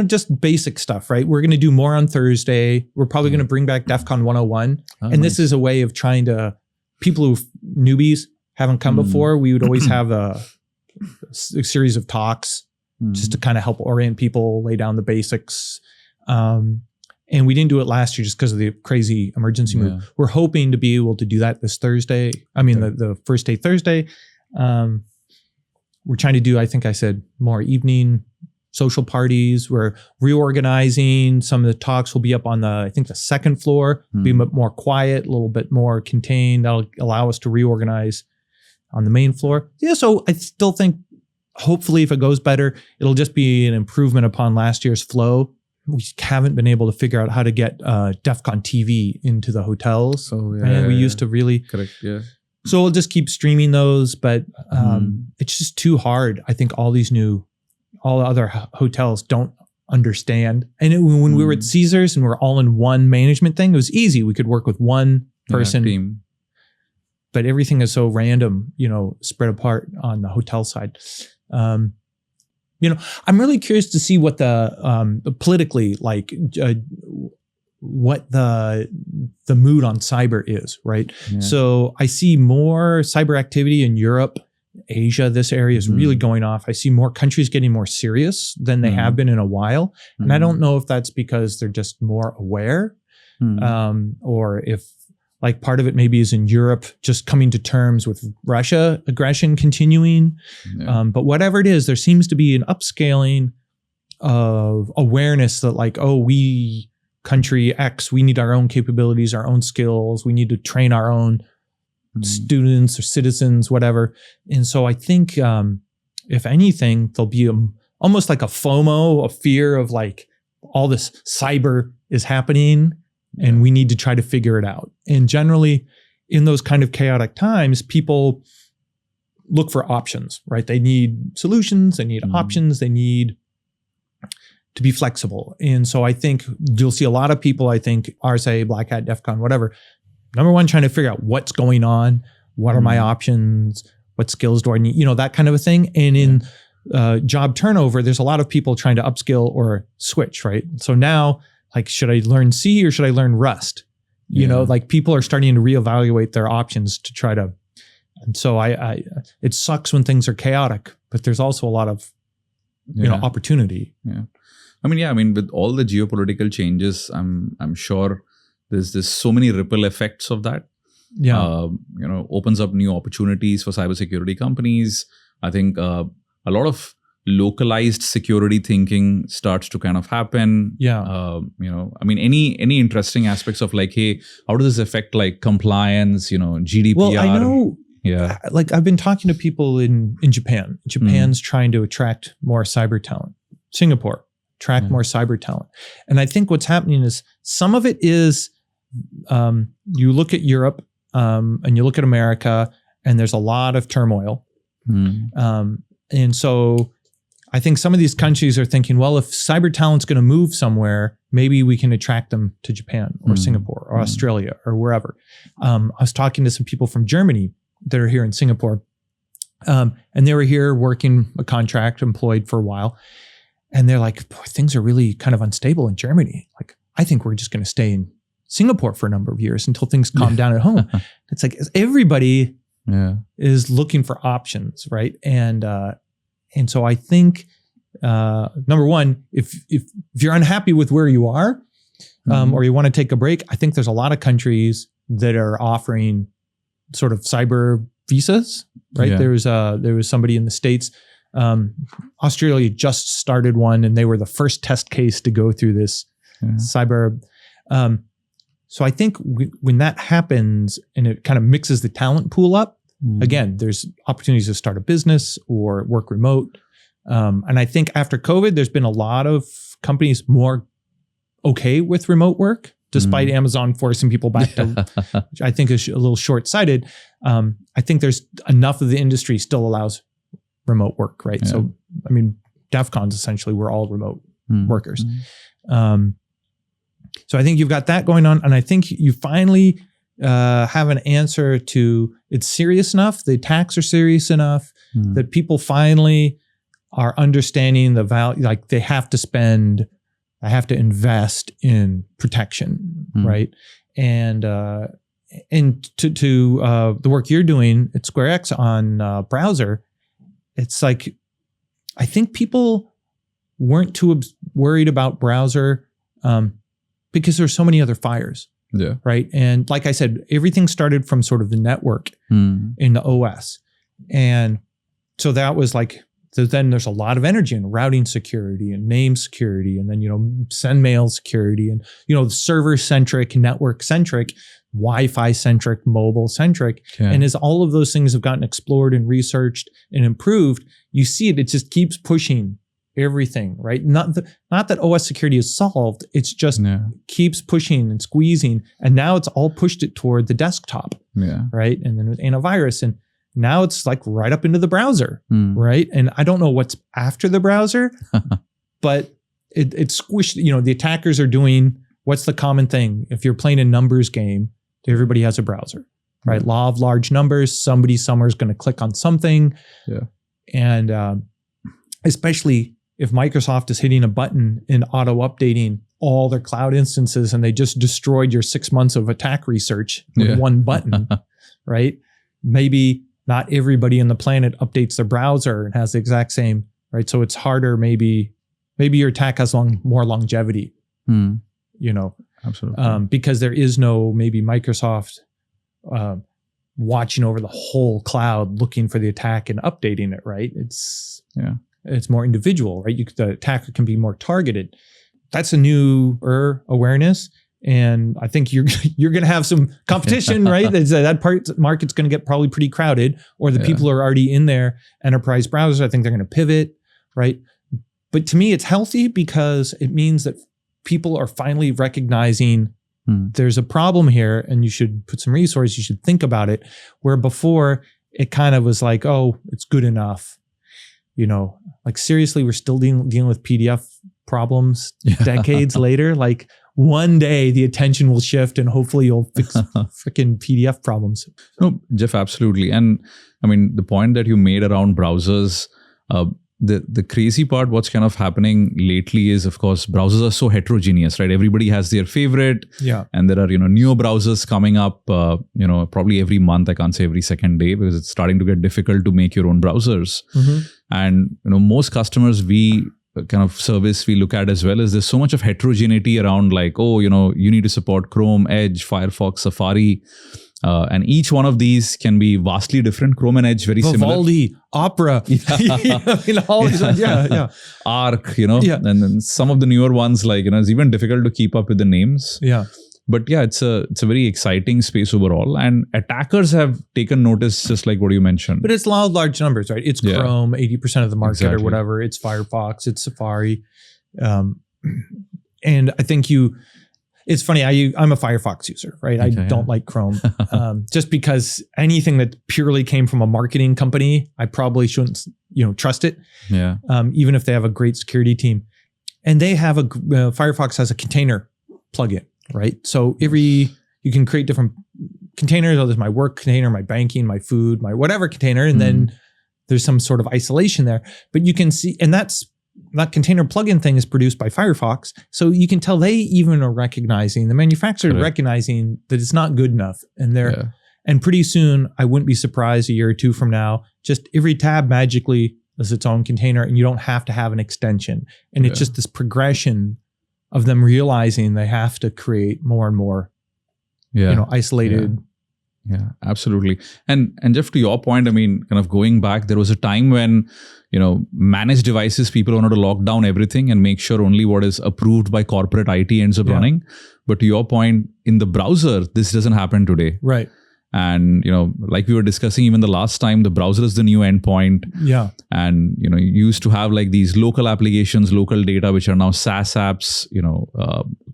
Just basic stuff, right? We're going to do more on Thursday. We're probably going to bring back DEF CON 101. And this is a way of trying to, people who newbies haven't come before, we would always have a series of talks just to kind of help orient people, lay down the basics. And we didn't do it last year just because of the crazy emergency move. We're hoping to be able to do that this Thursday. I mean, the first day Thursday. We're trying to do, I think I said, more evening social parties. We're reorganizing. Some of the talks will be up on the second floor, be a bit more quiet, a little bit more contained. That'll allow us to reorganize on the main floor. Yeah, so I still think, hopefully, if it goes better, it'll just be an improvement upon last year's flow. We haven't been able to figure out how to get DEF CON TV into the hotels. And we used to really... Correct, yeah. So we'll just keep streaming those, but it's just too hard. I think all the other hotels don't understand. And when we were at Caesars and we're all in one management thing, it was easy. We could work with one person. Team. But everything is so random, spread apart on the hotel side. I'm really curious to see what the politically, what the mood on cyber is, right? Yeah. So I see more cyber activity in Europe, Asia. This area is really going off. I see more countries getting more serious than they have been in a while. And I don't know if that's because they're just more aware, or if part of it maybe is in Europe just coming to terms with Russia aggression continuing. Yeah. But whatever it is, there seems to be an upscaling of awareness that we country X, we need our own capabilities, our own skills. We need to train our own students or citizens, whatever. And so I think, if anything, there'll be almost like a FOMO, a fear of all this cyber is happening. And we need to try to figure it out. And generally, in those kind of chaotic times, people look for options, right? They need solutions, they need options, they need to be flexible. And so I think you'll see a lot of people, RSA, Black Hat, DEF CON, whatever, number one, trying to figure out what's going on, what are my options, what skills do I need, that kind of a thing. And in job turnover, there's a lot of people trying to upskill or switch, right? So now, should I learn C or should I learn Rust? People are starting to reevaluate their options to try to. And so it sucks when things are chaotic, but there's also a lot of, opportunity. Yeah. I mean, with all the geopolitical changes, I'm sure there's so many ripple effects of that. Yeah. Opens up new opportunities for cybersecurity companies. I think a lot of localized security thinking starts to kind of happen. Yeah. Any interesting aspects of hey, how does this affect compliance, GDPR? Well, I know, I've been talking to people in Japan. Japan's trying to attract more cyber talent. Singapore, attract more cyber talent. And I think what's happening is some of it is, you look at Europe and you look at America and there's a lot of turmoil. And so I think some of these countries are thinking, well, if cyber talent's going to move somewhere, maybe we can attract them to Japan or Singapore or Australia or wherever. I was talking to some people from Germany that are here in Singapore, and they were here working a contract, employed for a while. And they're like, boy, things are really kind of unstable in Germany. I think we're just going to stay in Singapore for a number of years until things calm down at home. It's everybody is looking for options, right? And so I think, number one, if you're unhappy with where you are, or you want to take a break, I think there's a lot of countries that are offering sort of cyber visas, right? Yeah. There was somebody in the States, Australia just started one, and they were the first test case to go through this cyber. So I think when that happens and it kind of mixes the talent pool up, again, there's opportunities to start a business or work remote. And I think after COVID, there's been a lot of companies more okay with remote work, despite Amazon forcing people back to, which I think is a little short-sighted. I think there's enough of the industry still allows remote work, right? Yeah. So, I mean, DEF CON's essentially, we're all remote workers. So I think you've got that going on. And I think you finally have an answer to, it's serious enough, the attacks are serious enough that people finally are understanding the value, they have to spend, I have to invest in protection, right? And to the work you're doing at SquareX on browser, it's I think people weren't too worried about browser because there's so many other fires. Yeah. Right. And like I said, everything started from sort of the network in the OS. And so that was like, so then there's a lot of energy in routing security and name security, and then, send mail security, and, server centric, network centric, Wi-Fi centric, mobile centric. Okay. And as all of those things have gotten explored and researched and improved, you see it just keeps pushing everything, right? Not that OS security is solved. It's just keeps pushing and squeezing. And now it's all pushed it toward the desktop, right? And then with antivirus, and now it's like right up into the browser, right? And I don't know what's after the browser, but it's squished. The attackers are doing, what's the common thing? If you're playing a numbers game, everybody has a browser, right? Law of large numbers, somebody somewhere is going to click on something. Yeah. And especially if Microsoft is hitting a button and auto-updating all their cloud instances, and they just destroyed your 6 months of attack research with one button, right? Maybe not everybody on the planet updates their browser and has the exact same, right? So it's harder. Maybe your attack has more longevity, Absolutely. because there is no maybe Microsoft watching over the whole cloud, looking for the attack and updating it, right? It's more individual, right? The attacker can be more targeted. That's a newer awareness. And I think you're going to have some competition, right? That market's going to get probably pretty crowded, or the people who are already in their enterprise browsers, I think they're going to pivot, right? But to me, it's healthy because it means that people are finally recognizing there's a problem here, and you should put some resources, you should think about it. Where before it kind of was like, oh, it's good enough. Like seriously, we're still dealing with PDF problems decades later. Like, one day the attention will shift and hopefully you'll fix freaking PDF problems. No, Jeff, absolutely. And I mean, the point that you made around browsers, the crazy part, what's kind of happening lately is, of course, browsers are so heterogeneous, right? Everybody has their favorite. Yeah. And there are, newer browsers coming up, probably every month. I can't say every second day, because it's starting to get difficult to make your own browsers. And, most customers kind of service we look at as well is there's so much of heterogeneity around, like, you need to support Chrome, Edge, Firefox, Safari. And each one of these can be vastly different. Chrome and Edge, very similar. Vivaldi, Opera, all these ones. Arc, and then some of the newer ones, like, it's even difficult to keep up with the names. Yeah. But yeah, it's a very exciting space overall. And attackers have taken notice, just like what you mentioned. But it's law of large numbers, right? It's Chrome, 80% of the market or whatever. It's Firefox, it's Safari. And I think it's funny, I'm a Firefox user, right? I don't like Chrome. Just because anything that purely came from a marketing company, I probably shouldn't, trust it. Yeah. Even if they have a great security team. And they have Firefox has a container plugin, right? So you can create different containers. Oh, there's my work container, my banking, my food, my whatever container. And then there's some sort of isolation there. But you can see, and that container plugin thing is produced by Firefox. So you can tell they even are recognizing, the manufacturer recognizing that it's not good enough. And and pretty soon, I wouldn't be surprised a year or two from now, just every tab magically is its own container, and you don't have to have an extension. And it's just this progression of them realizing they have to create more and more, isolated. Yeah, absolutely. And Jeff, to your point, I mean, kind of going back, there was a time when, managed devices, people wanted to lock down everything and make sure only what is approved by corporate IT ends up running. But to your point, in the browser, this doesn't happen today. Right. And, like we were discussing even the last time, the browser is the new endpoint. Yeah. And, you used to have like these local applications, local data, which are now SaaS apps,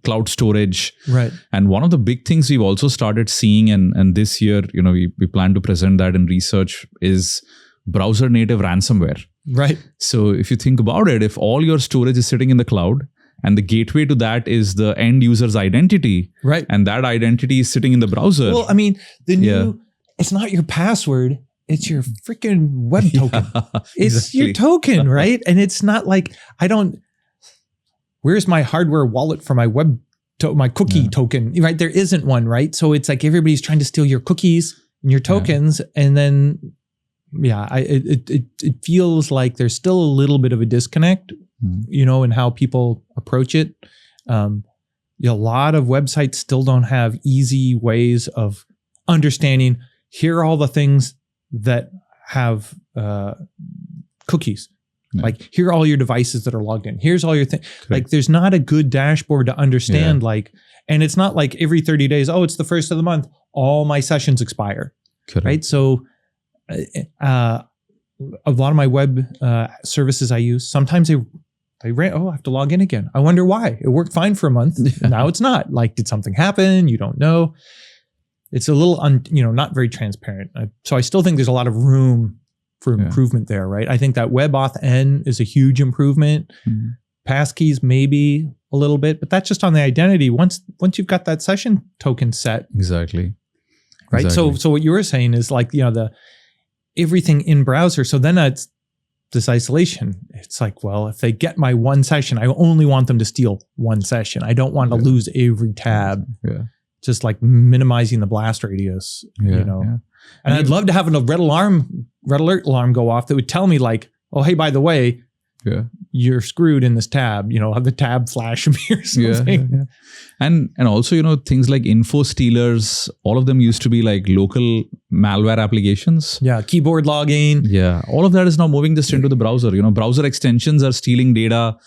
cloud storage. Right. And one of the big things we've also started seeing, and this year, we plan to present that in research, is browser native ransomware. Right. So if you think about it, if all your storage is sitting in the cloud, and the gateway to that is the end user's identity. Right. And that identity is sitting in the browser. Well, I mean, it's not your password. It's your freaking web token. It's your token, right? And it's not like, where's my hardware wallet for my my cookie token, right? There isn't one, right? So it's like everybody's trying to steal your cookies and your tokens. And then, it feels like there's still a little bit of a disconnect and how people approach it. A lot of websites still don't have easy ways of understanding. Here are all the things that have cookies. Yeah. Like, here are all your devices that are logged in. Here's all your things. Like, there's not a good dashboard to understand. And it's not like every 30 days, it's the first of the month, all my sessions expire. Correct. Right. So a lot of my web services I use, sometimes I have to log in again. I wonder why. It worked fine for a month. Now it's not. Like, did something happen? You don't know. It's a little, not very transparent. So I still think there's a lot of room for improvement there, right? I think that WebAuthn is a huge improvement. Passkeys maybe a little bit, but that's just on the identity. Once you've got that session token set. Exactly. Right. Exactly. So what you were saying is like, the everything in browser. So then it's this isolation. It's like, well, if they get my one session, I only want them to steal one session. I don't want to lose every tab. Yeah. Just like minimizing the blast radius, And I'd love to have a red alert alarm go off that would tell me like, oh, hey, by the way, you're screwed in this tab, have the tab flash me or something. Yeah. And also, things like info stealers, all of them used to be like local malware applications. Yeah. Keyboard logging. Yeah. All of that is now moving just into the browser. Browser extensions are stealing data.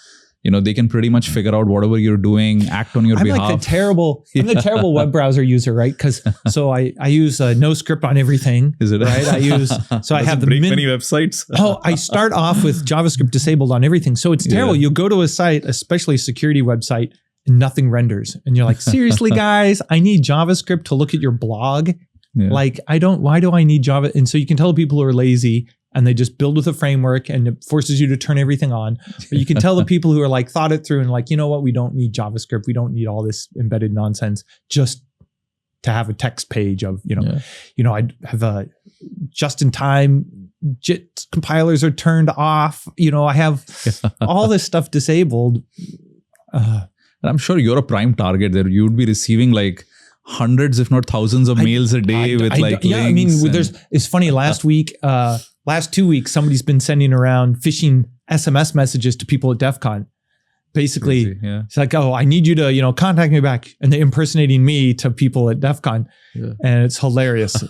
They can pretty much figure out whatever you're doing, act on your behalf. I'm the terrible web browser user, right? Because I use no script on everything. Is it? Right? I have the many websites. I start off with JavaScript disabled on everything. So it's terrible. You'll go to a site, especially a security website, and nothing renders. And you're like, seriously, guys, I need JavaScript to look at your blog. Yeah. Like, why do I need Java? And so you can tell people who are lazy and they just build with a framework and it forces you to turn everything on. But you can tell the people who are like thought it through and like, you know what, we don't need JavaScript. We don't need all this embedded nonsense just to have a text page of, I have a just-in-time JIT compilers are turned off. I have all this stuff disabled. And I'm sure you're a prime target there. You'd be receiving like hundreds, if not thousands of mails a day with links. Yeah, I mean, it's funny. Last 2 weeks, somebody's been sending around phishing SMS messages to people at DEF CON. Basically, it's like, oh, I need you to, contact me back. And they're impersonating me to people at DEF CON. Yeah. And it's hilarious.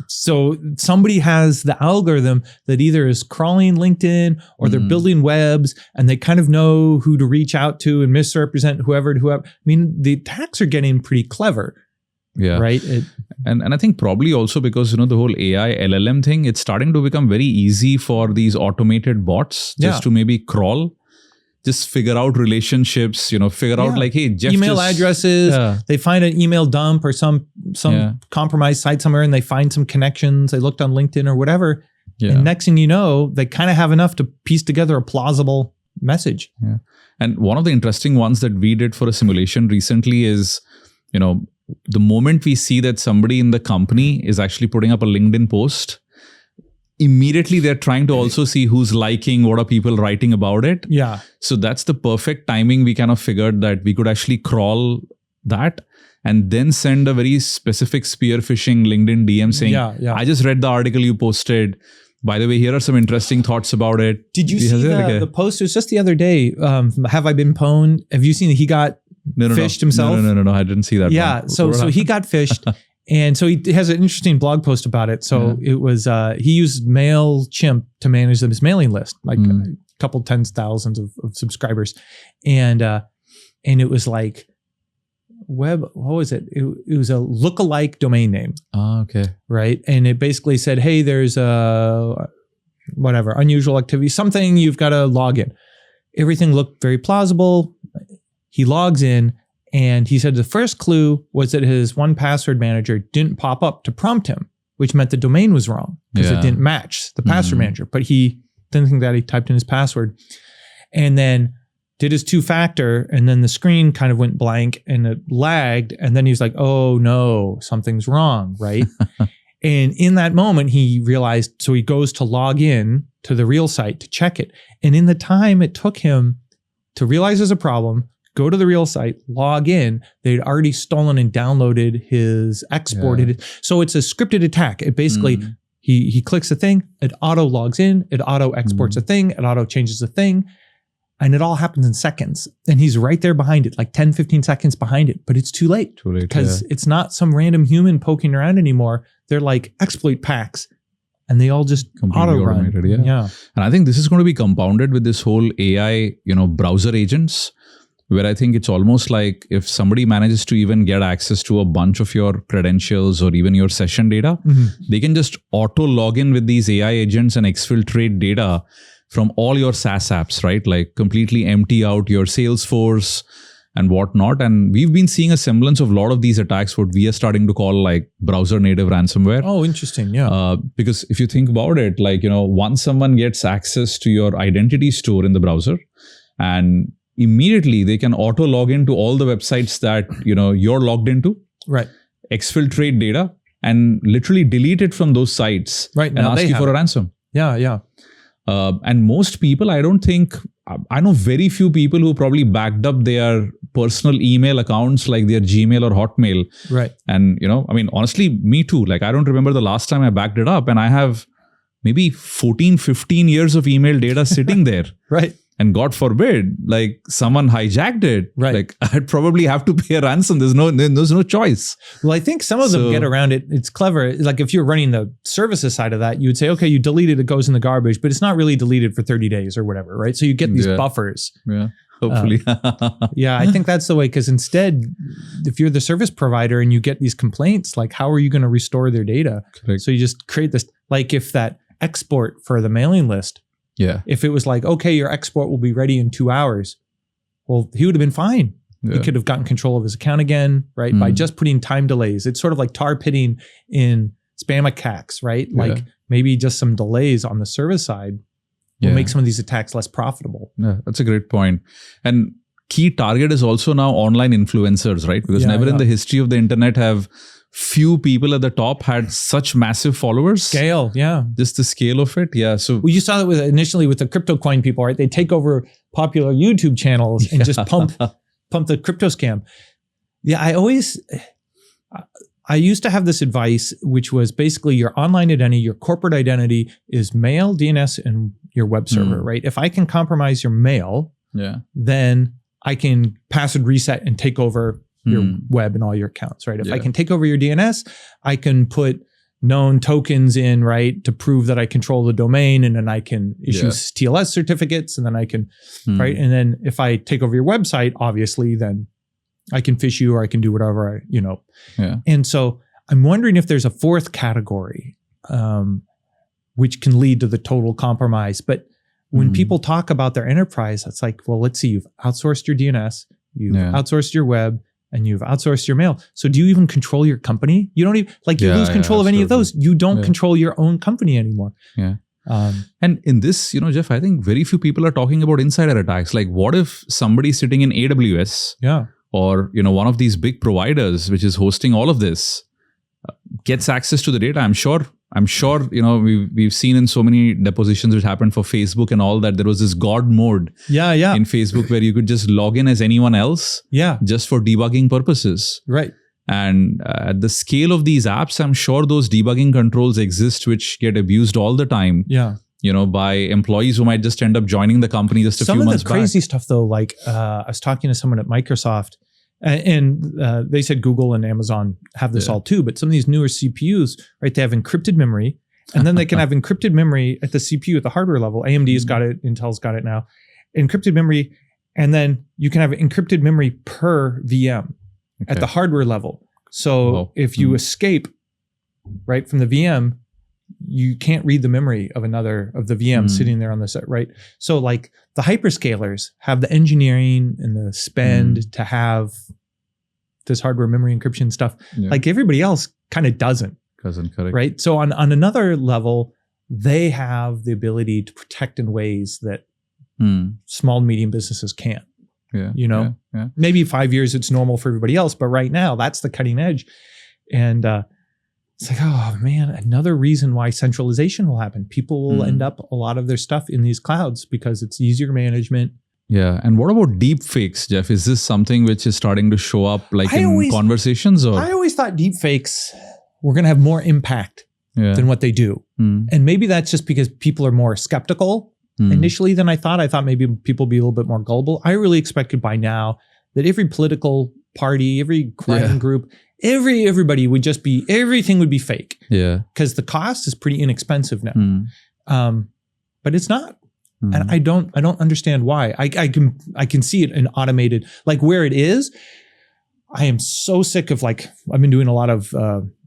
So somebody has the algorithm that either is crawling LinkedIn or they're building webs and they kind of know who to reach out to and misrepresent whoever. I mean, the attacks are getting pretty clever. Yeah. Right. And I think probably also because, the whole AI LLM thing, it's starting to become very easy for these automated bots just to maybe crawl, just figure out relationships, figure out like, hey, Jeff email addresses. They find an email dump or some compromised site somewhere and they find some connections. They looked on LinkedIn or whatever. Yeah. And next thing you know, they kind of have enough to piece together a plausible message. Yeah. And one of the interesting ones that we did for a simulation recently is, the moment we see that somebody in the company is actually putting up a LinkedIn post, immediately they're trying to also see who's liking, what are people writing about it. Yeah. So that's the perfect timing. We kind of figured that we could actually crawl that and then send a very specific spear phishing LinkedIn DM saying, I just read the article you posted. By the way, here are some interesting thoughts about it. Did you see the post? It was just the other day. Have I been pwned? Have you seen that he got fished himself? No. I didn't see that. Yeah. One. So he got fished. And so he has an interesting blog post about it. So it was, he used MailChimp to manage his mailing list, like a couple tens of thousands of subscribers. And it was like what was it? It was a lookalike domain name. Oh, okay. Right. And it basically said, hey, there's unusual activity, something you've got to log in. Everything looked very plausible. He logs in and he said the first clue was that his 1Password manager didn't pop up to prompt him, which meant the domain was wrong because it didn't match the password manager. But he didn't think that. He typed in his password and then did his 2-factor, and then the screen kind of went blank and it lagged. And then he was like, oh no, something's wrong, right? And in that moment, he realized, so he goes to log in to the real site to check it. And in the time it took him to realize there's a problem, go to the real site, log in, they'd already stolen and downloaded his exported. Yeah. So it's a scripted attack. It basically, He clicks a thing, it auto logs in, it auto exports a thing, it auto changes a thing, and it all happens in seconds. And he's right there behind it, like 10, 15 seconds behind it, but it's too late. Because it's not some random human poking around anymore. They're like exploit packs, and they all just completely auto run. Yeah. And I think this is going to be compounded with this whole AI, browser agents, where I think it's almost like if somebody manages to even get access to a bunch of your credentials or even your session data, they can just auto log in with these AI agents and exfiltrate data from all your SaaS apps, right? Like completely empty out your Salesforce and whatnot. And we've been seeing a semblance of a lot of these attacks, what we are starting to call like browser native ransomware. Oh, interesting. Yeah. Because if you think about it, like, once someone gets access to your identity store in the browser, and immediately they can auto log into all the websites that, you're logged into, right? Exfiltrate data and literally delete it from those sites, right? And ask you for a ransom. Yeah. And most people, I know very few people who probably backed up their personal email accounts like their Gmail or Hotmail. Right. And, honestly, me too. Like, I don't remember the last time I backed it up, and I have maybe 14, 15 years of email data sitting there. Right. And God forbid, like someone hijacked it. Right. Like I'd probably have to pay a ransom. There's no choice. Well, I think some of them get around it. It's clever. Like if you're running the services side of that, you would say, okay, you deleted it, goes in the garbage, but it's not really deleted for 30 days or whatever, right? So you get these buffers. Yeah. Hopefully. Yeah, I think that's the way. Because instead, if you're the service provider and you get these complaints, like how are you going to restore their data? Correct. So you just create this, like if that export for the mailing list, if it was like, okay, your export will be ready in 2 hours, well, he would have been fine. He could have gotten control of his account again, right? By just putting time delays. It's sort of like tar pitting in spam attacks, right? Like maybe just some delays on the service side will make some of these attacks less profitable. Yeah, that's a great point. And key target is also now online influencers, right? Because never in the history of the internet have few people at the top had such massive followers. Scale, just the scale of it. So you saw that initially with the crypto coin people, right? They take over popular YouTube channels and just pump the crypto scam. Yeah, I used to have this advice, which was basically your online identity, your corporate identity is mail, DNS, and your web server, right? If I can compromise your mail, then I can password reset and take over your web and all your accounts, right? If I can take over your DNS, I can put known tokens in, right, to prove that I control the domain, and then I can issue TLS certificates, and then I can, right? And then if I take over your website, obviously, then I can phish you or I can do whatever, And so I'm wondering if there's a fourth category, which can lead to the total compromise. But when people talk about their enterprise, it's like, well, let's see, you've outsourced your DNS, you've outsourced your web, and you've outsourced your mail. So do you even control your company? You don't even, you lose control of any of those. You don't control your own company anymore. Yeah. And in this, Jeff, I think very few people are talking about insider attacks. Like what if somebody sitting in AWS or, one of these big providers, which is hosting all of this, gets access to the data? I'm sure, we've seen in so many depositions which happened for Facebook and all that, there was this God mode in Facebook where you could just log in as anyone else just for debugging purposes. Right. And at the scale of these apps, I'm sure those debugging controls exist, which get abused all the time. Yeah. By employees who might just end up joining the company just a few months back. Some of the crazy stuff though, like I was talking to someone at Microsoft, and they said Google and Amazon have this all too, but some of these newer CPUs, right, they have encrypted memory, and then they can have encrypted memory at the CPU at the hardware level. AMD's got it, Intel's got it now. Encrypted memory, and then you can have encrypted memory per VM at the hardware level. So if you escape, right, from the VM, you can't read the memory of the VM sitting there on the set, right? So like the hyperscalers have the engineering and the spend to have this hardware memory encryption stuff. Like everybody else kind of doesn't. Correct. Right? So on another level, they have the ability to protect in ways that small and medium businesses can't. Maybe 5 years it's normal for everybody else, but right now that's the cutting edge. And it's like, oh man, another reason why centralization will happen. People will end up a lot of their stuff in these clouds because it's easier management. Yeah. And what about deepfakes, Jeff? Is this something which is starting to show up in conversations? Or I always thought deepfakes were going to have more impact than what they do. And maybe that's just because people are more skeptical initially than I thought. I thought maybe people would be a little bit more gullible. I really expected by now that every political party, every crime group, everybody would just be, everything would be fake. Yeah. Because the cost is pretty inexpensive now. But it's not. And I don't understand why. I can see it in automated, like where it is. I am so sick of I've been doing a lot of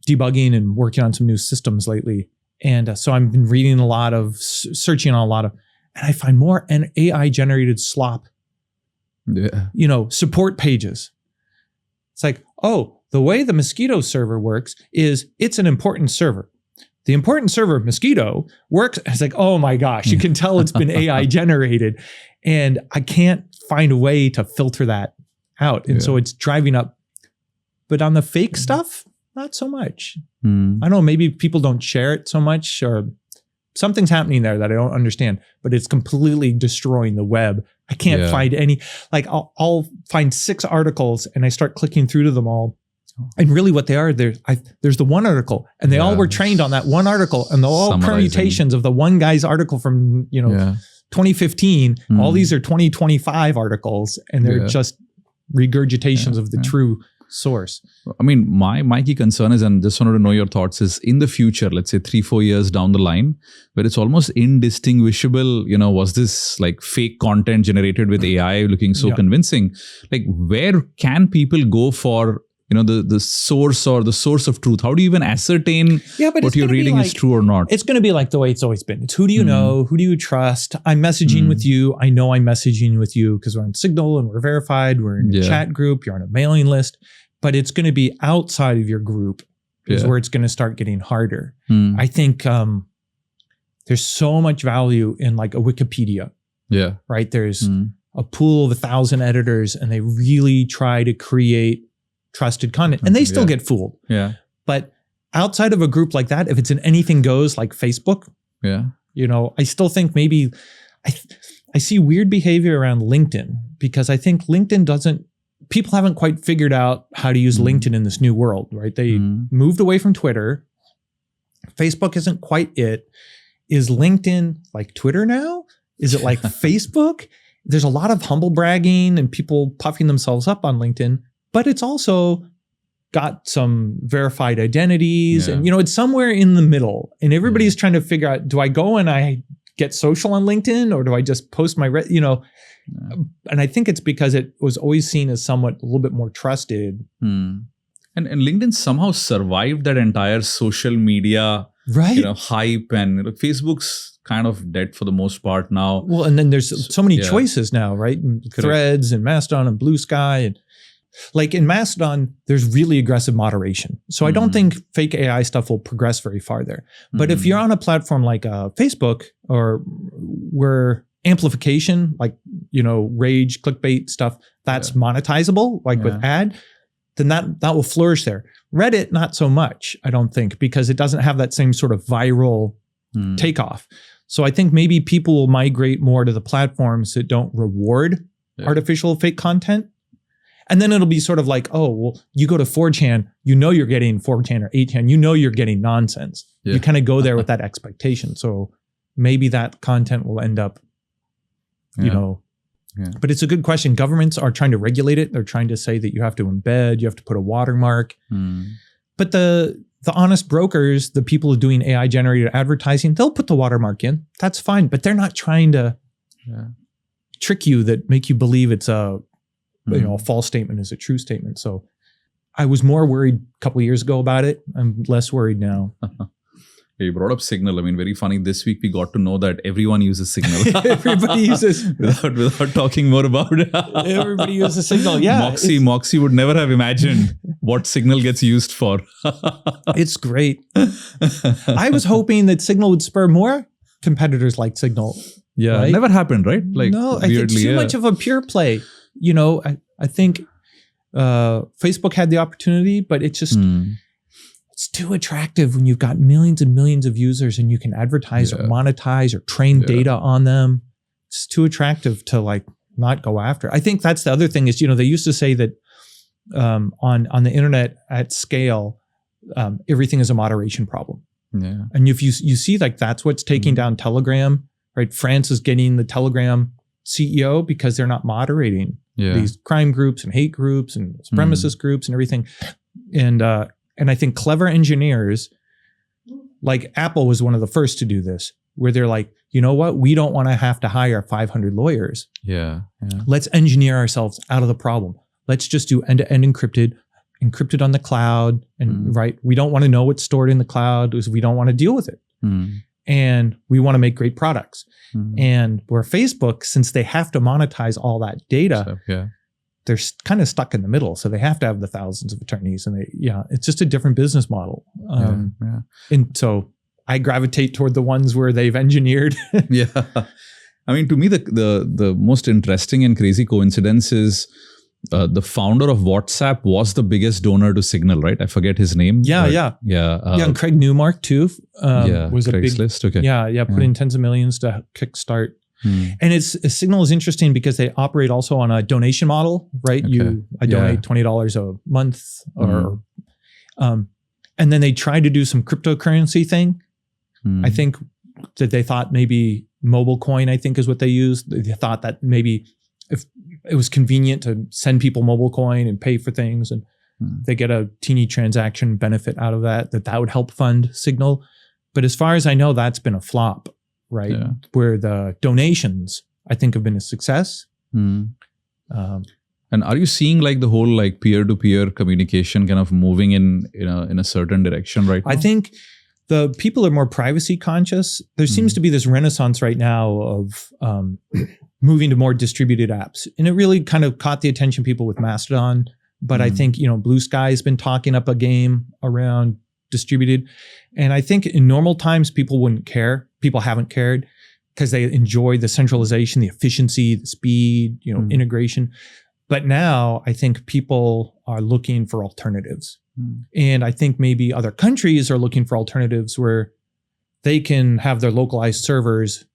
debugging and working on some new systems lately. And so I've been reading a lot of, searching on a lot of, and I find more AI generated slop. Yeah. Support pages. It's like, oh, the way the Mosquito server works is it's an important server. The important server Mosquito works. It's like, oh my gosh, you can tell it's been AI generated. And I can't find a way to filter that out. And so it's driving up. But on the fake stuff, not so much. I don't know, maybe people don't share it so much, or something's happening there that I don't understand, but it's completely destroying the web. I can't find any, I'll find 6 articles and I start clicking through to them all. And really what they are, there's the one article, and they all were trained on that one article, and they're all permutations of the one guy's article from 2015. All these are 2025 articles, and they're just regurgitations of the true source. I mean, my key concern is, and just wanted to know your thoughts, is in the future, let's say 3-4 years down the line, where it's almost indistinguishable, was this like fake content generated with AI looking so convincing? Like, where can people go for the source or the source of truth? How do you even ascertain what you're reading is true or not? It's going to be like the way it's always been. It's who do you know? Who do you trust? I'm messaging with you. I know I'm messaging with you because we're on Signal and we're verified. We're in a chat group. You're on a mailing list. But it's going to be outside of your group is where it's going to start getting harder. I think there's so much value in like a Wikipedia. Yeah. Right? There's a pool of 1,000 editors, and they really try to create trusted content, and they still get fooled. Yeah. But outside of a group like that, if it's an anything goes like Facebook, I still think maybe I see weird behavior around LinkedIn, because I think LinkedIn people haven't quite figured out how to use LinkedIn in this new world, right? They moved away from Twitter. Facebook isn't quite it. Is LinkedIn like Twitter now? Is it like Facebook? There's a lot of humble bragging and people puffing themselves up on LinkedIn. But it's also got some verified identities, and it's somewhere in the middle. And everybody's trying to figure out: do I go and I get social on LinkedIn, or do I just post my And I think it's because it was always seen as somewhat a little bit more trusted. And LinkedIn somehow survived that entire social media hype, and Facebook's kind of dead for the most part now. Well, and then there's so many choices now, right? Threads and Mastodon and Blue Sky, and like in Mastodon, there's really aggressive moderation. So I don't think fake AI stuff will progress very far there. But if you're on a platform like Facebook, or where amplification, like, rage, clickbait stuff, that's monetizable, like with ad, then that will flourish there. Reddit, not so much, I don't think, because it doesn't have that same sort of viral takeoff. So I think maybe people will migrate more to the platforms that don't reward artificial fake content. And then it'll be sort of like, oh, well, you go to 4chan, you're getting 4chan or 8chan, you're getting nonsense. You kind of go there with that expectation. So maybe that content will end up, but it's a good question. Governments are trying to regulate it. They're trying to say that you have to embed, you have to put a watermark. But the honest brokers, the people who are doing AI generated advertising, they'll put the watermark in. That's fine. But they're not trying to trick you, that make you believe it's a false statement is a true statement. So I was more worried a couple of years ago about it. I'm less worried now. You brought up Signal. I mean, very funny. This week we got to know that everyone uses Signal. Everybody uses without talking more about it. Everybody uses Signal. Yeah. Moxie would never have imagined what Signal gets used for. It's great. I was hoping that Signal would spur more competitors like Signal. Yeah. Right? Never happened, right? Like, no, I think too much of a pure play. I think Facebook had the opportunity, but it's just, it's too attractive when you've got millions and millions of users and you can advertise or monetize or train data on them. It's too attractive to like not go after. I think that's the other thing is, they used to say that on the internet at scale, everything is a moderation problem. Yeah. And if you see like that's what's taking down Telegram, right? France is getting the Telegram CEO because they're not moderating these crime groups and hate groups and supremacist groups and everything. And I think clever engineers, like Apple was one of the first to do this, where they're like, you know what? We don't want to have to hire 500 lawyers. Yeah. Let's engineer ourselves out of the problem. Let's just do end-to-end encrypted on the cloud. And right, we don't want to know what's stored in the cloud because we don't want to deal with it. And we want to make great products. And where Facebook, since they have to monetize all that data, they're kind of stuck in the middle. So they have to have the thousands of attorneys, and it's just a different business model. And so I gravitate toward the ones where they've engineered. I mean, to me, the most interesting and crazy coincidence is the founder of WhatsApp was the biggest donor to Signal, right? I forget his name. And Craig Newmark too. Was a big list. Okay. Put in tens of millions to kickstart. And Signal is interesting because they operate also on a donation model, right? I donate $20 a month, or and then they tried to do some cryptocurrency thing. I think that they thought maybe mobile coin, I think is what they used. They thought that maybe if it was convenient to send people mobile coin and pay for things, and they get a teeny transaction benefit out of that would help fund Signal. But as far as I know, that's been a flop, right? Where the donations, I think, have been a success. And are you seeing like the whole like peer-to-peer communication kind of moving in a certain direction right now? I think the people are more privacy conscious. There seems to be this renaissance right now of moving to more distributed apps. And it really kind of caught the attention of people with Mastodon. But I think, Blue Sky has been talking up a game around distributed. And I think in normal times, people wouldn't care. People haven't cared because they enjoy the centralization, the efficiency, the speed, integration. But now I think people are looking for alternatives. And I think maybe other countries are looking for alternatives where they can have their localized servers.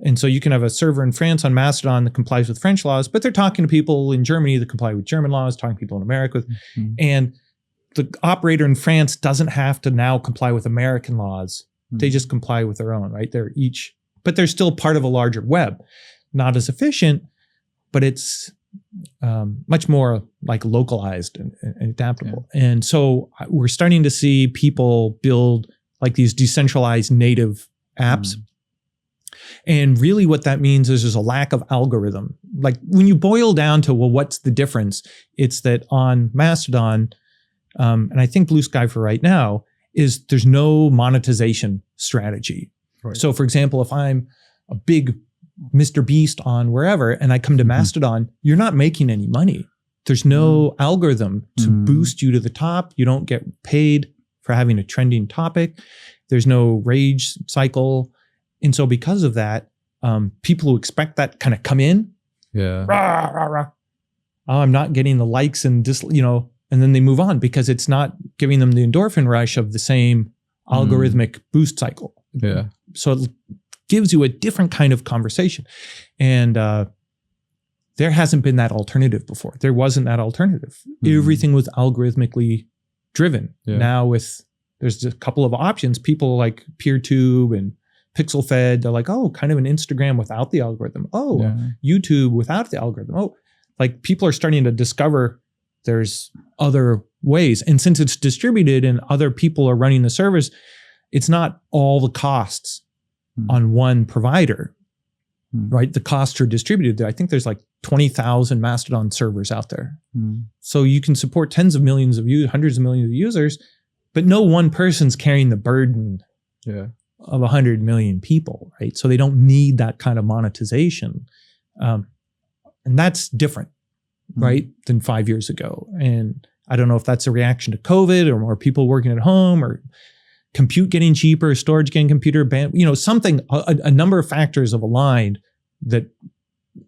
And so you can have a server in France on Mastodon that complies with French laws, but they're talking to people in Germany that comply with German laws, talking to people in America. And the operator in France doesn't have to now comply with American laws. They just comply with their own, right? But they're still part of a larger web. Not as efficient, but it's much more like localized and adaptable. And so we're starting to see people build like these decentralized native apps. And really what that means is there's a lack of algorithm. Like when you boil down to, well, what's the difference? It's that on Mastodon, and I think Blue Sky for right now, is there's no monetization strategy. Right. So for example, if I'm a big Mr. Beast on wherever, and I come to Mastodon, you're not making any money. There's no algorithm to boost you to the top. You don't get paid for having a trending topic. There's no rage cycle. And so because of that, people who expect that kind of come in, rah, rah, rah. Oh, I'm not getting the likes and and then they move on because it's not giving them the endorphin rush of the same algorithmic boost cycle. So it gives you a different kind of conversation. And there hasn't been that alternative before. There wasn't that alternative. Everything was algorithmically driven. Now there's a couple of options. People like PeerTube and PixelFed, they're like, oh, kind of an Instagram without the algorithm. Oh, YouTube without the algorithm. Oh, like people are starting to discover there's other ways. And since it's distributed and other people are running the servers, it's not all the costs on one provider, right? The costs are distributed. I think there's like 20,000 Mastodon servers out there. So you can support tens of millions of users, hundreds of millions of users, but no one person's carrying the burden of 100 million people, right? So they don't need that kind of monetization. And that's different, right, than 5 years ago. And I don't know if that's a reaction to COVID or more people working at home or compute getting cheaper, storage getting computer band, something, a number of factors have aligned that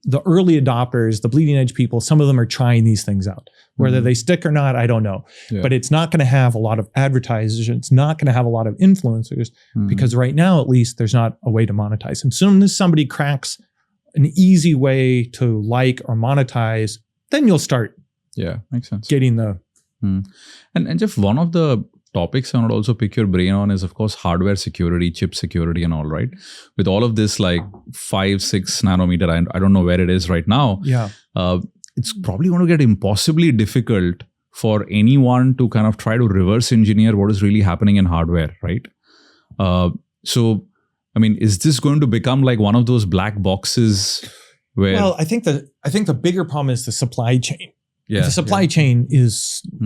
the early adopters, the bleeding edge people, some of them are trying these things out. Whether they stick or not, I don't know. But it's not going to have a lot of advertisers. It's not going to have a lot of influencers because right now, at least, there's not a way to monetize. And as soon as somebody cracks an easy way to like or monetize, then you'll start makes sense. getting the... And just one of the topics I want to also pick your brain on is, of course, hardware security, chip security and all, right? With all of this like 5-6 nanometer, I don't know where it is right now. Yeah. It's probably going to get impossibly difficult for anyone to kind of try to reverse engineer what is really happening in hardware, right? So, I mean, is this going to become like one of those black boxes where... Well, I think the bigger problem is the supply chain. Yeah, the supply chain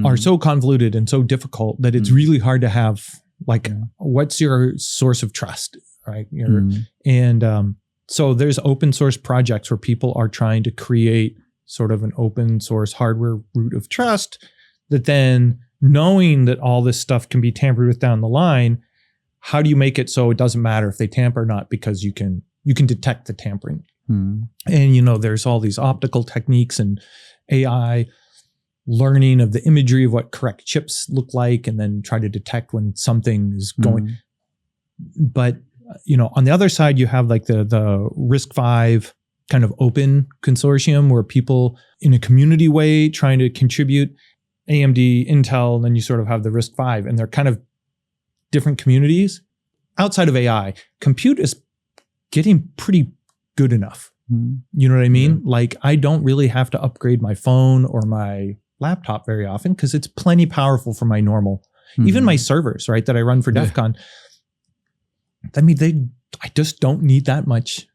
are so convoluted and so difficult that it's really hard to have like, what's your source of trust, right? And so there's open source projects where people are trying to create sort of an open source hardware root of trust that then, knowing that all this stuff can be tampered with down the line, how do you make it so it doesn't matter if they tamper or not, because you can detect the tampering. And, there's all these optical techniques and AI learning of the imagery of what correct chips look like, and then try to detect when something is going. But, on the other side, you have like the RISC-V kind of open consortium where people in a community way trying to contribute, AMD, Intel, and then you sort of have the RISC-V, and they're kind of different communities. Outside of AI, compute is getting pretty good enough. You know what I mean? Yeah. Like, I don't really have to upgrade my phone or my laptop very often because it's plenty powerful for my normal, even my servers, right, that I run for DEF CON. I mean, I just don't need that much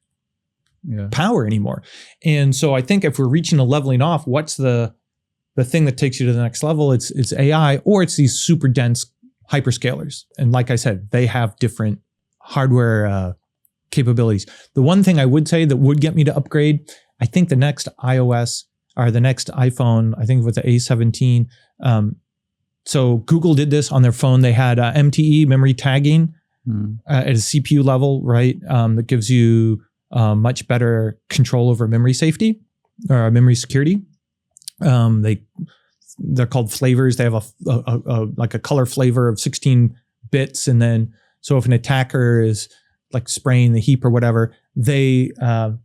power anymore. And so I think if we're reaching a leveling off, what's the thing that takes you to the next level? It's AI, or it's these super dense hyperscalers. And like I said, they have different hardware capabilities. The one thing I would say that would get me to upgrade, I think the next iOS or the next iPhone, I think with the A17. So Google did this on their phone. They had MTE, memory tagging, at a CPU level, right? That gives you much better control over memory safety or memory security. They're called flavors. They have a color flavor of 16 bits. And then, so if an attacker is like spraying the heap or whatever, they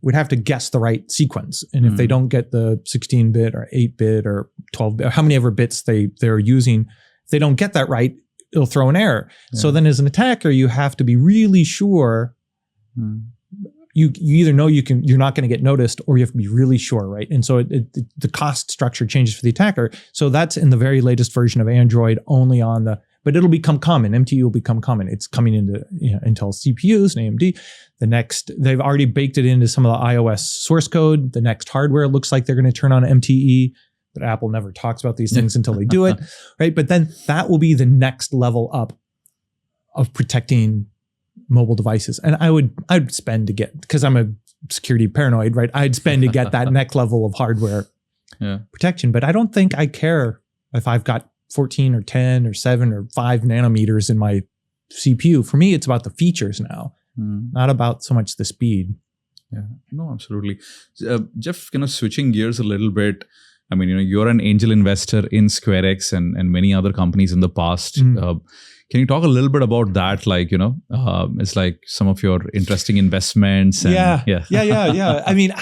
would have to guess the right sequence. And if they don't get the 16-bit or 8-bit or 12-bit, how many ever bits they're using, if they don't get that right, it'll throw an error. Yeah. So then as an attacker, you have to be really sure. You either know you're not going to get noticed, or you have to be really sure, right? And so the cost structure changes for the attacker. So that's in the very latest version of Android, only on but it'll become common. MTE will become common. It's coming into Intel CPUs and AMD. They've already baked it into some of the iOS source code. The next hardware looks like they're going to turn on MTE, but Apple never talks about these things until they do it, right? But then that will be the next level up of protecting mobile devices. And I'd spend to get, because I'm a security paranoid, right? I'd spend to get that next level of hardware protection. But I don't think I care if I've got 14 or 10 or 7 or 5 nanometers in my CPU. For me, it's about the features now, not about so much the speed. Yeah, no, absolutely. Jeff, switching gears a little bit. I mean, you're an angel investor in SquareX and many other companies in the past. Can you talk a little bit about that? Like, it's like some of your interesting investments. And, yeah. I mean,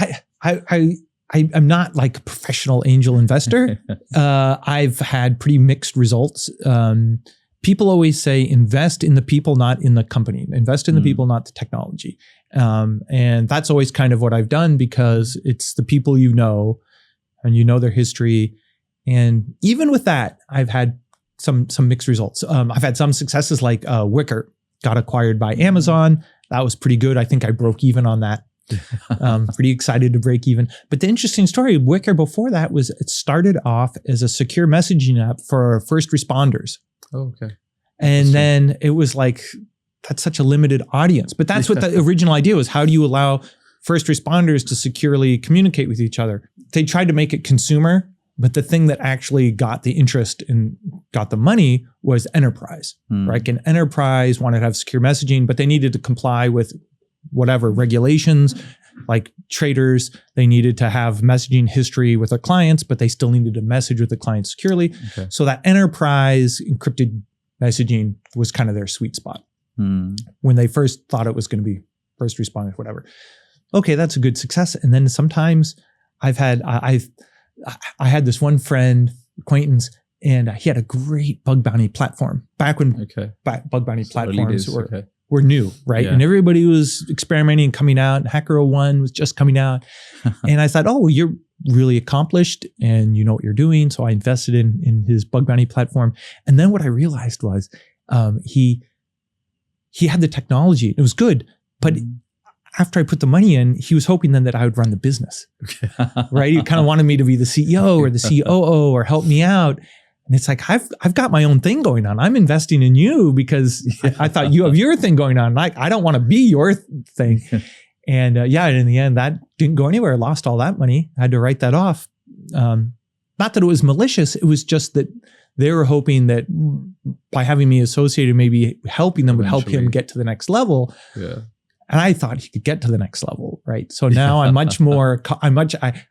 I'm not like a professional angel investor. I've had pretty mixed results. People always say invest in the people, not in the company. Invest in the people, not the technology. And that's always kind of what I've done, because it's the people and their history. And even with that, I've had some mixed results. I've had some successes, like Wicker got acquired by Amazon. That was pretty good. I think I broke even on that. Pretty excited to break even. But the interesting story of Wicker before that was it started off as a secure messaging app for first responders. Oh, okay. And then it was like, that's such a limited audience. But that's what the original idea was. How do you allow first responders to securely communicate with each other? They tried to make it consumer, but the thing that actually got the interest and got the money was enterprise, right? And enterprise wanted to have secure messaging, but they needed to comply with whatever regulations, like traders. They needed to have messaging history with their clients, but they still needed to message with the client securely. Okay. So that enterprise encrypted messaging was kind of their sweet spot when they first thought it was going to be first responders, whatever. Okay, that's a good success. And then sometimes I had this one acquaintance, And he had a great bug bounty platform back when bug bounty platforms were new, right? And everybody was experimenting and coming out. HackerOne was just coming out. And I thought, oh, well, you're really accomplished and you know what you're doing. So I invested in his bug bounty platform. And then what I realized was he had the technology. It was good. But after I put the money in, he was hoping then that I would run the business, right? He kind of wanted me to be the CEO or the COO or help me out. And it's like, I've got my own thing going on. I'm investing in you because I thought you have your thing going on. Like, I don't want to be your thing. And in the end, that didn't go anywhere. I lost all that money. I had to write that off. Not that it was malicious. It was just that they were hoping that by having me associated, maybe helping them would help him get to the next level. Yeah. And I thought he could get to the next level, right? So now I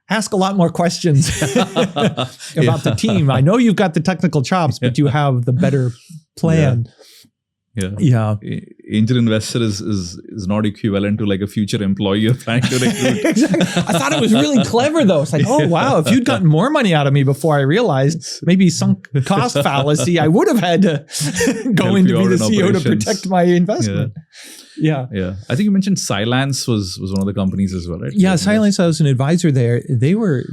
ask a lot more questions about the team. I know you've got the technical chops, but you have the better plan. Yeah. Angel investor is not equivalent to like a future employee you're trying to recruit. Exactly. I thought it was really clever though. It's like, oh wow, if you'd gotten more money out of me before I realized maybe sunk cost fallacy, I would have had to go in to be the CEO to protect my investment. Yeah. I think you mentioned Cylance was one of the companies as well, right? Yeah, Cylance, I was an advisor there. They were,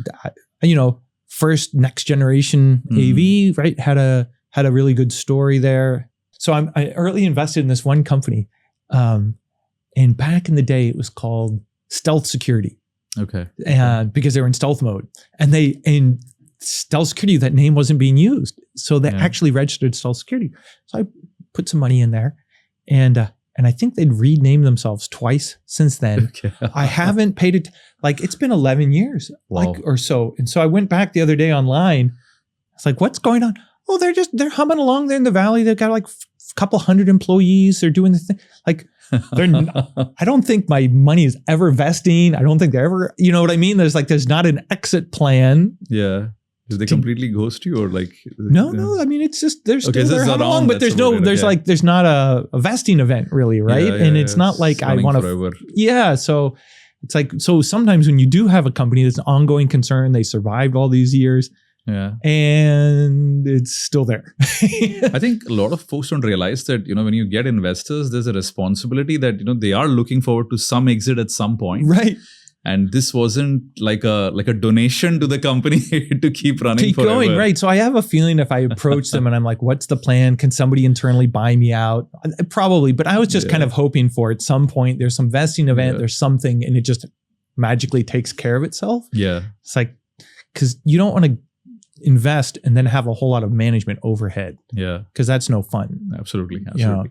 first next generation AV, right? Had a really good story there. So I early invested in this one company. And back in the day, it was called Stealth Security. Okay. And because they were in stealth mode. And in Stealth Security, that name wasn't being used. So they actually registered Stealth Security. So I put some money in there. And I think they'd renamed themselves twice since then. Okay. I haven't paid it. Like, it's been 11 years or so. And so I went back the other day online. It's like, what's going on? Oh, they're humming along there in the valley. They've got like a couple hundred employees. They're doing the thing. Like, I don't think my money is ever vesting. I don't think they're ever, you know what I mean? There's not an exit plan. Yeah. Did they completely ghost you or like? No. I mean, it's just, there's still there humming along, but there's not a vesting event really, right? And it's not like I want to. Yeah. So it's like, so sometimes when you do have a company that's an ongoing concern, they survived all these years. Yeah. And it's still there. I think a lot of folks don't realize that, when you get investors, there's a responsibility that, they are looking forward to some exit at some point. Right. And this wasn't like a donation to the company to keep running keep forever. Going, right. So I have a feeling if I approach them and I'm like, what's the plan? Can somebody internally buy me out? Probably. But I was just kind of hoping for at some point, there's some vesting event, there's something, and it just magically takes care of itself. Yeah. It's like, because you don't want to invest and then have a whole lot of management overhead. Yeah. Because that's no fun. Absolutely. Yeah.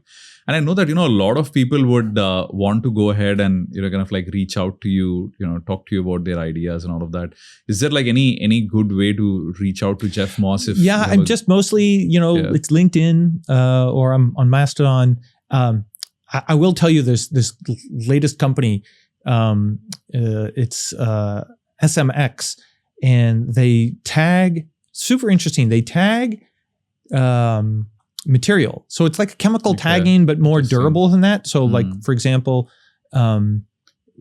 And I know that, a lot of people would want to go ahead and, kind of like reach out to you, talk to you about their ideas and all of that. Is there like any good way to reach out to Jeff Moss? I'm just mostly, it's LinkedIn or I'm on Mastodon. I will tell you this latest company, it's SMX, and they tag, super interesting, they tag material. So it's like a chemical tagging, but more durable than that. So like, for example,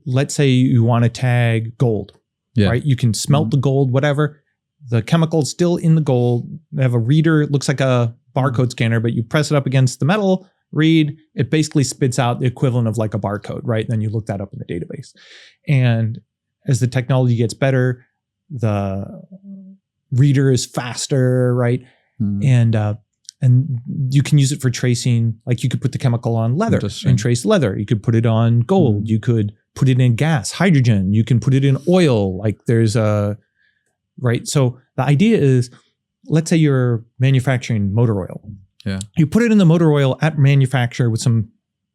let's say you want to tag gold, right? You can smelt the gold, whatever. The chemical's still in the gold. They have a reader, it looks like a barcode scanner, but you press it up against the metal, read, it basically spits out the equivalent of like a barcode, right? And then you look that up in the database. And as the technology gets better, the reader is faster, right? And you can use it for tracing. Like you could put the chemical on leather and trace leather. You could put it on gold. You could put it in gas, hydrogen. You can put it in oil. Like there's right? So the idea is, let's say you're manufacturing motor oil. Yeah. You put it in the motor oil at manufacture with some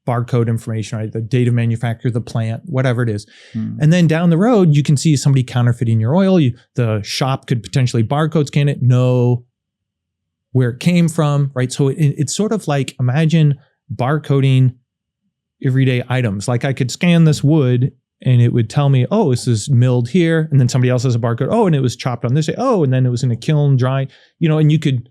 barcode information, right? The date of manufacture, the plant, whatever it is. And then down the road, you can see somebody counterfeiting your oil. The shop could potentially barcode scan it, know where it came from, right? So it's sort of like, imagine barcoding everyday items. Like I could scan this wood and it would tell me, oh, this is milled here. And then somebody else has a barcode. Oh, and it was chopped on this day. Oh, and then it was in a kiln dry, and you could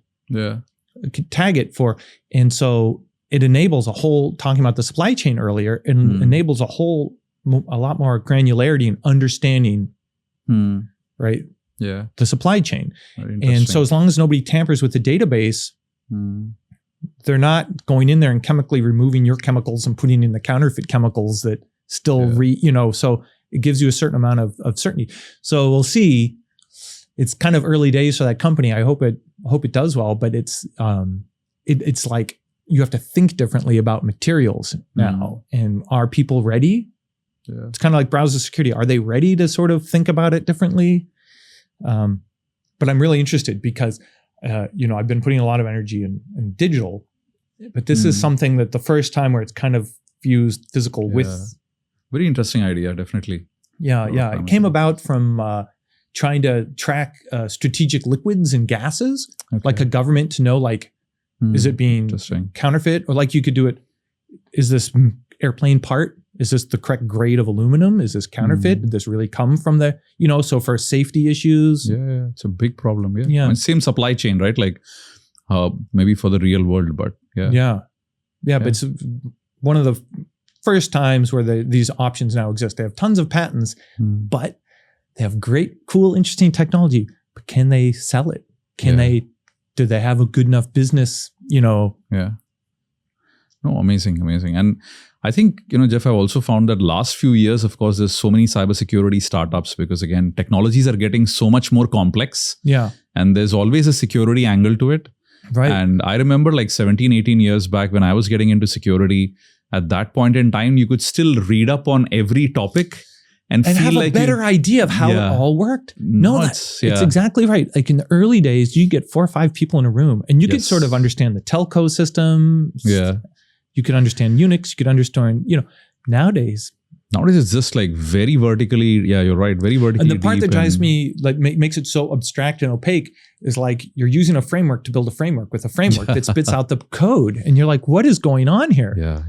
tag it for. And so it enables talking about the supply chain earlier, it enables a lot more granularity and understanding, right? the supply chain. Very And interesting. so as long as nobody tampers with the database, they're not going in there and chemically removing your chemicals and putting in the counterfeit chemicals that still so it gives you a certain amount of certainty. So we'll see. It's kind of early days for that company. I hope it does well, but it's like you have to think differently about materials now. And are people ready? Yeah. It's kind of like browser security. Are they ready to sort of think about it differently? But I'm really interested because, I've been putting a lot of energy in digital, but this is something that the first time where it's kind of fused physical with. Very interesting idea, definitely. Yeah. It came about from trying to track strategic liquids and gases, like a government to know, like, is it being counterfeit? Or like you could do it, is this airplane part? Is this the correct grade of aluminum? Is this counterfeit? Did this really come from the, so for safety issues? Yeah, it's a big problem. Yeah. I mean, same supply chain, right? Like maybe for the real world, but Yeah, but it's one of the first times where these options now exist. They have tons of patents, but they have great, cool, interesting technology. But can they sell it? Do they have a good enough business, Yeah. No, amazing. And I think, Jeff, I've also found that last few years, of course, there's so many cybersecurity startups because, again, technologies are getting so much more complex. Yeah. And there's always a security angle to it. Right. And I remember like 17, 18 years back when I was getting into security, at that point in time, you could still read up on every topic and feel have like a better idea of how it all worked. It's exactly right. Like in the early days, you get 4 or 5 people in a room and you could sort of understand the telco system. Yeah. You could understand Unix. You could understand, nowadays it's just like very vertically. Yeah, you're right. Very vertically. And the part that drives me, like makes it so abstract and opaque is like you're using a framework to build a framework with a framework that spits out the code. And you're like, what is going on here? Yeah.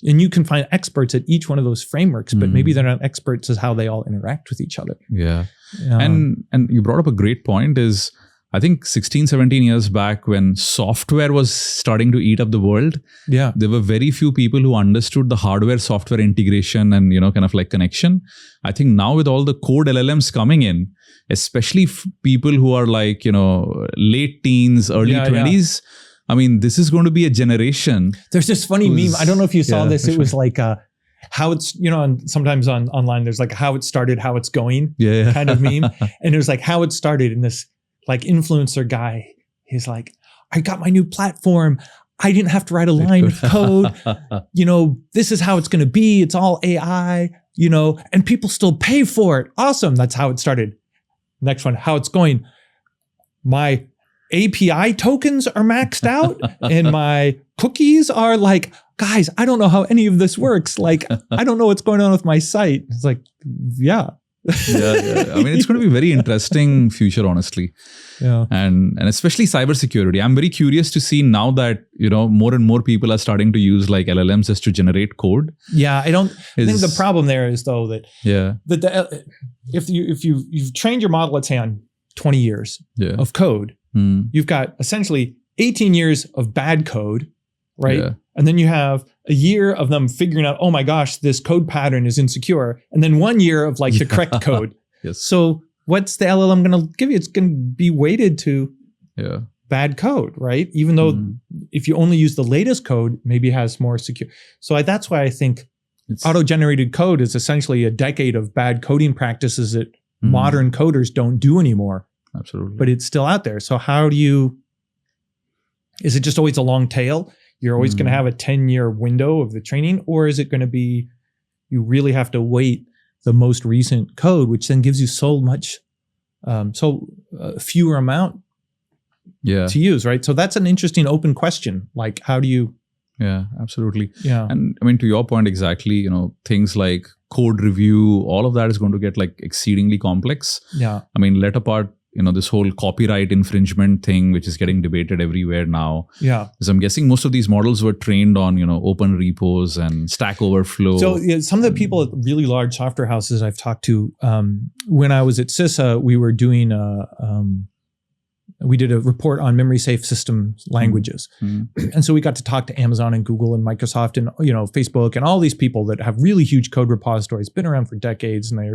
You can find experts at each one of those frameworks, but maybe they're not experts as how they all interact with each other. Yeah. And you brought up a great point is, I think 16, 17 years back when software was starting to eat up the world, there were very few people who understood the hardware software integration and, kind of like connection. I think now with all the code LLMs coming in, especially people who are like, late teens, early 20s, I mean, this is going to be a generation. There's this funny meme. I don't know if you saw this. It was like how it's, and sometimes online, there's like how it started, how it's going kind of meme. And it was like how it started in this like influencer guy. He's like, I got my new platform. I didn't have to write a line of code. This is how it's going to be. It's all AI, and people still pay for it. Awesome. That's how it started. Next one, how it's going. My API tokens are maxed out and my cookies are like, guys, I don't know how any of this works. Like, I don't know what's going on with my site. It's like, yeah. I mean, it's going to be very interesting future, honestly. Yeah. And especially cybersecurity. I'm very curious to see now that, more and more people are starting to use like LLMs just to generate code. Yeah. I think the problem there is though that if you've trained your model, let's say on 20 years of code, you've got essentially 18 years of bad code, right? Yeah. And then you have a year of them figuring out, oh my gosh, this code pattern is insecure. And then 1 year of like the correct code. Yes. So what's the LLM going to give you? It's going to be weighted to bad code, right? Even though if you only use the latest code, maybe it has more secure. So that's why I think auto-generated code is essentially a decade of bad coding practices that modern coders don't do anymore. Absolutely. But it's still out there. So is it just always a long tail? You're always going to have a 10-year window of the training, or is it going to be, you really have to wait the most recent code, which then gives you so much, fewer amount to use, right? So that's an interesting open question. Like, how do you? Yeah, absolutely. Yeah. And I mean, to your point exactly, things like code review, all of that is going to get like exceedingly complex. Yeah. I mean, let apart this whole copyright infringement thing, which is getting debated everywhere now. Yeah. Because I'm guessing most of these models were trained on, open repos and Stack Overflow. So some of the people at really large software houses I've talked to, when I was at CISA, we were doing we did a report on memory safe systems languages. And so we got to talk to Amazon and Google and Microsoft and, Facebook and all these people that have really huge code repositories, been around for decades, and they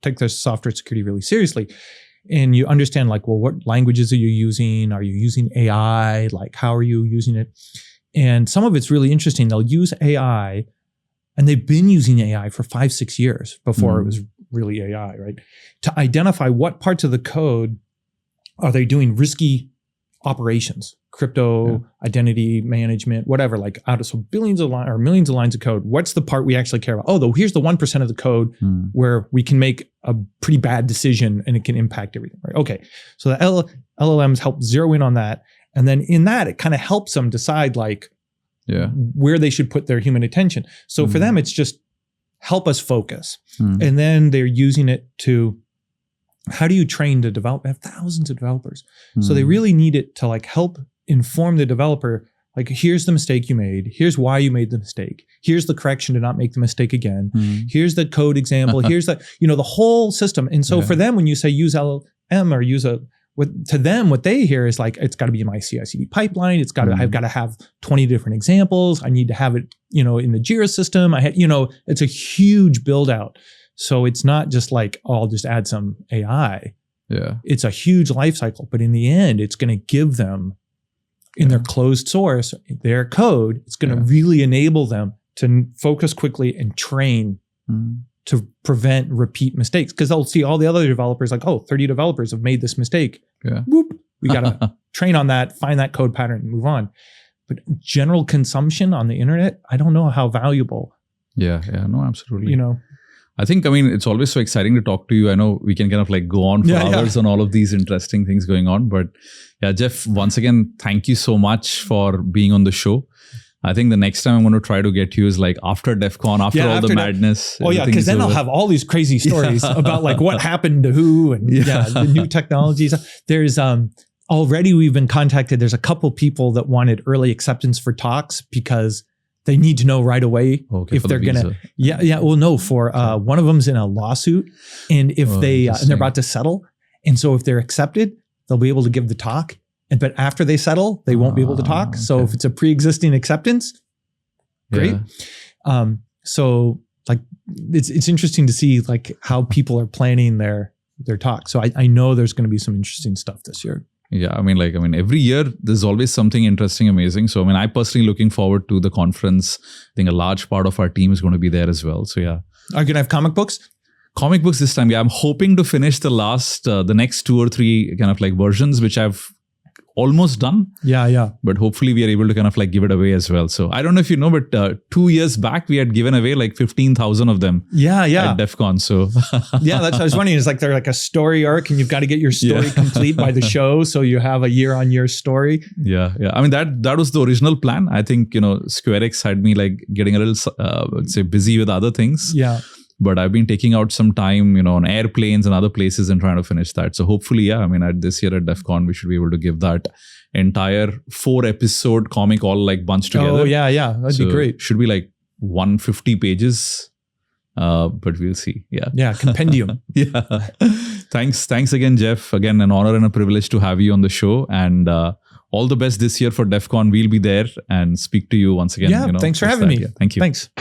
take their software security really seriously. and you understand like, well, what languages are you using? Are you using AI? Like, how are you using it? And some of it's really interesting. They'll use AI, and they've been using AI for 5-6 years before it was really AI, right? To identify what parts of the code are they doing risky operations, crypto, identity management, whatever, like out of so billions of lines or millions of lines of code, what's the part we actually care about? Oh, here's the 1% of the code where we can make a pretty bad decision and it can impact everything, right? Okay, so the LLMs help zero in on that. And then in that, it kind of helps them decide like where they should put their human attention. So for them, it's just help us focus. And then they're using it to, how do you train to develop? They have thousands of developers. So they really need it to like help inform the developer, like, here's the mistake you made. Here's why you made the mistake. Here's the correction to not make the mistake again. Here's the code example. Here's the, the whole system. And so for them, when you say use LLM or use to them, what they hear is like, it's got to be in my CI/CD pipeline. It's got to, I've got to have 20 different examples. I need to have it, in the Jira system. It's a huge build out. So it's not just like, oh, I'll just add some AI. Yeah. It's a huge life cycle, but in the end, it's going to give them in their closed source, their code, it's going to really enable them to focus quickly and train to prevent repeat mistakes. Because they'll see all the other developers like, oh, 30 developers have made this mistake. Yeah. Whoop, we got to train on that, find that code pattern and move on. But general consumption on the internet, I don't know how valuable. Yeah, no, absolutely. I think, it's always so exciting to talk to you. I know we can kind of like go on for hours on all of these interesting things going on. But yeah, Jeff, once again, thank you so much for being on the show. I think the next time I'm going to try to get you is like after DEF CON, after all the madness. Oh yeah, because then I'll have all these crazy stories about like what happened to who and the new technologies. There's already we've been contacted. There's a couple people that wanted early acceptance for talks because they need to know right away if they're going to, for one of them's in a lawsuit, and if and they're about to settle. And so if they're accepted, they'll be able to give the talk. But after they settle, they won't be able to talk. So if it's a pre-existing acceptance, great. So like, it's interesting to see like how people are planning their talk. So I know there's going to be some interesting stuff this year. Yeah, every year there's always something interesting, amazing. So, I personally looking forward to the conference. I think a large part of our team is going to be there as well. So, yeah. Are you going to have comic books? Comic books this time. Yeah, I'm hoping to finish the next 2 or 3 kind of like versions, which I've almost done. Yeah. But hopefully we are able to kind of like give it away as well. So I don't know if you know, but 2 years back, we had given away like 15,000 of them. Yeah. At DEF CON. So yeah, that's what I was wondering. It's like they're like a story arc and you've got to get your story complete by the show. So you have a year-on-year story. Yeah. That was the original plan. I think, SquareX had me like getting a little, busy with other things. Yeah. But I've been taking out some time, on airplanes and other places and trying to finish that. So hopefully, this year at DEF CON, we should be able to give that entire 4-episode comic all like bunched together. Oh, yeah. That'd be great. Should be like 150 pages, but we'll see. Yeah. Yeah, compendium. Yeah. Thanks again, Jeff. Again, an honor and a privilege to have you on the show. And all the best this year for DEF CON. We'll be there and speak to you once again. Yeah, thanks for having me. Yeah, thank you. Thanks.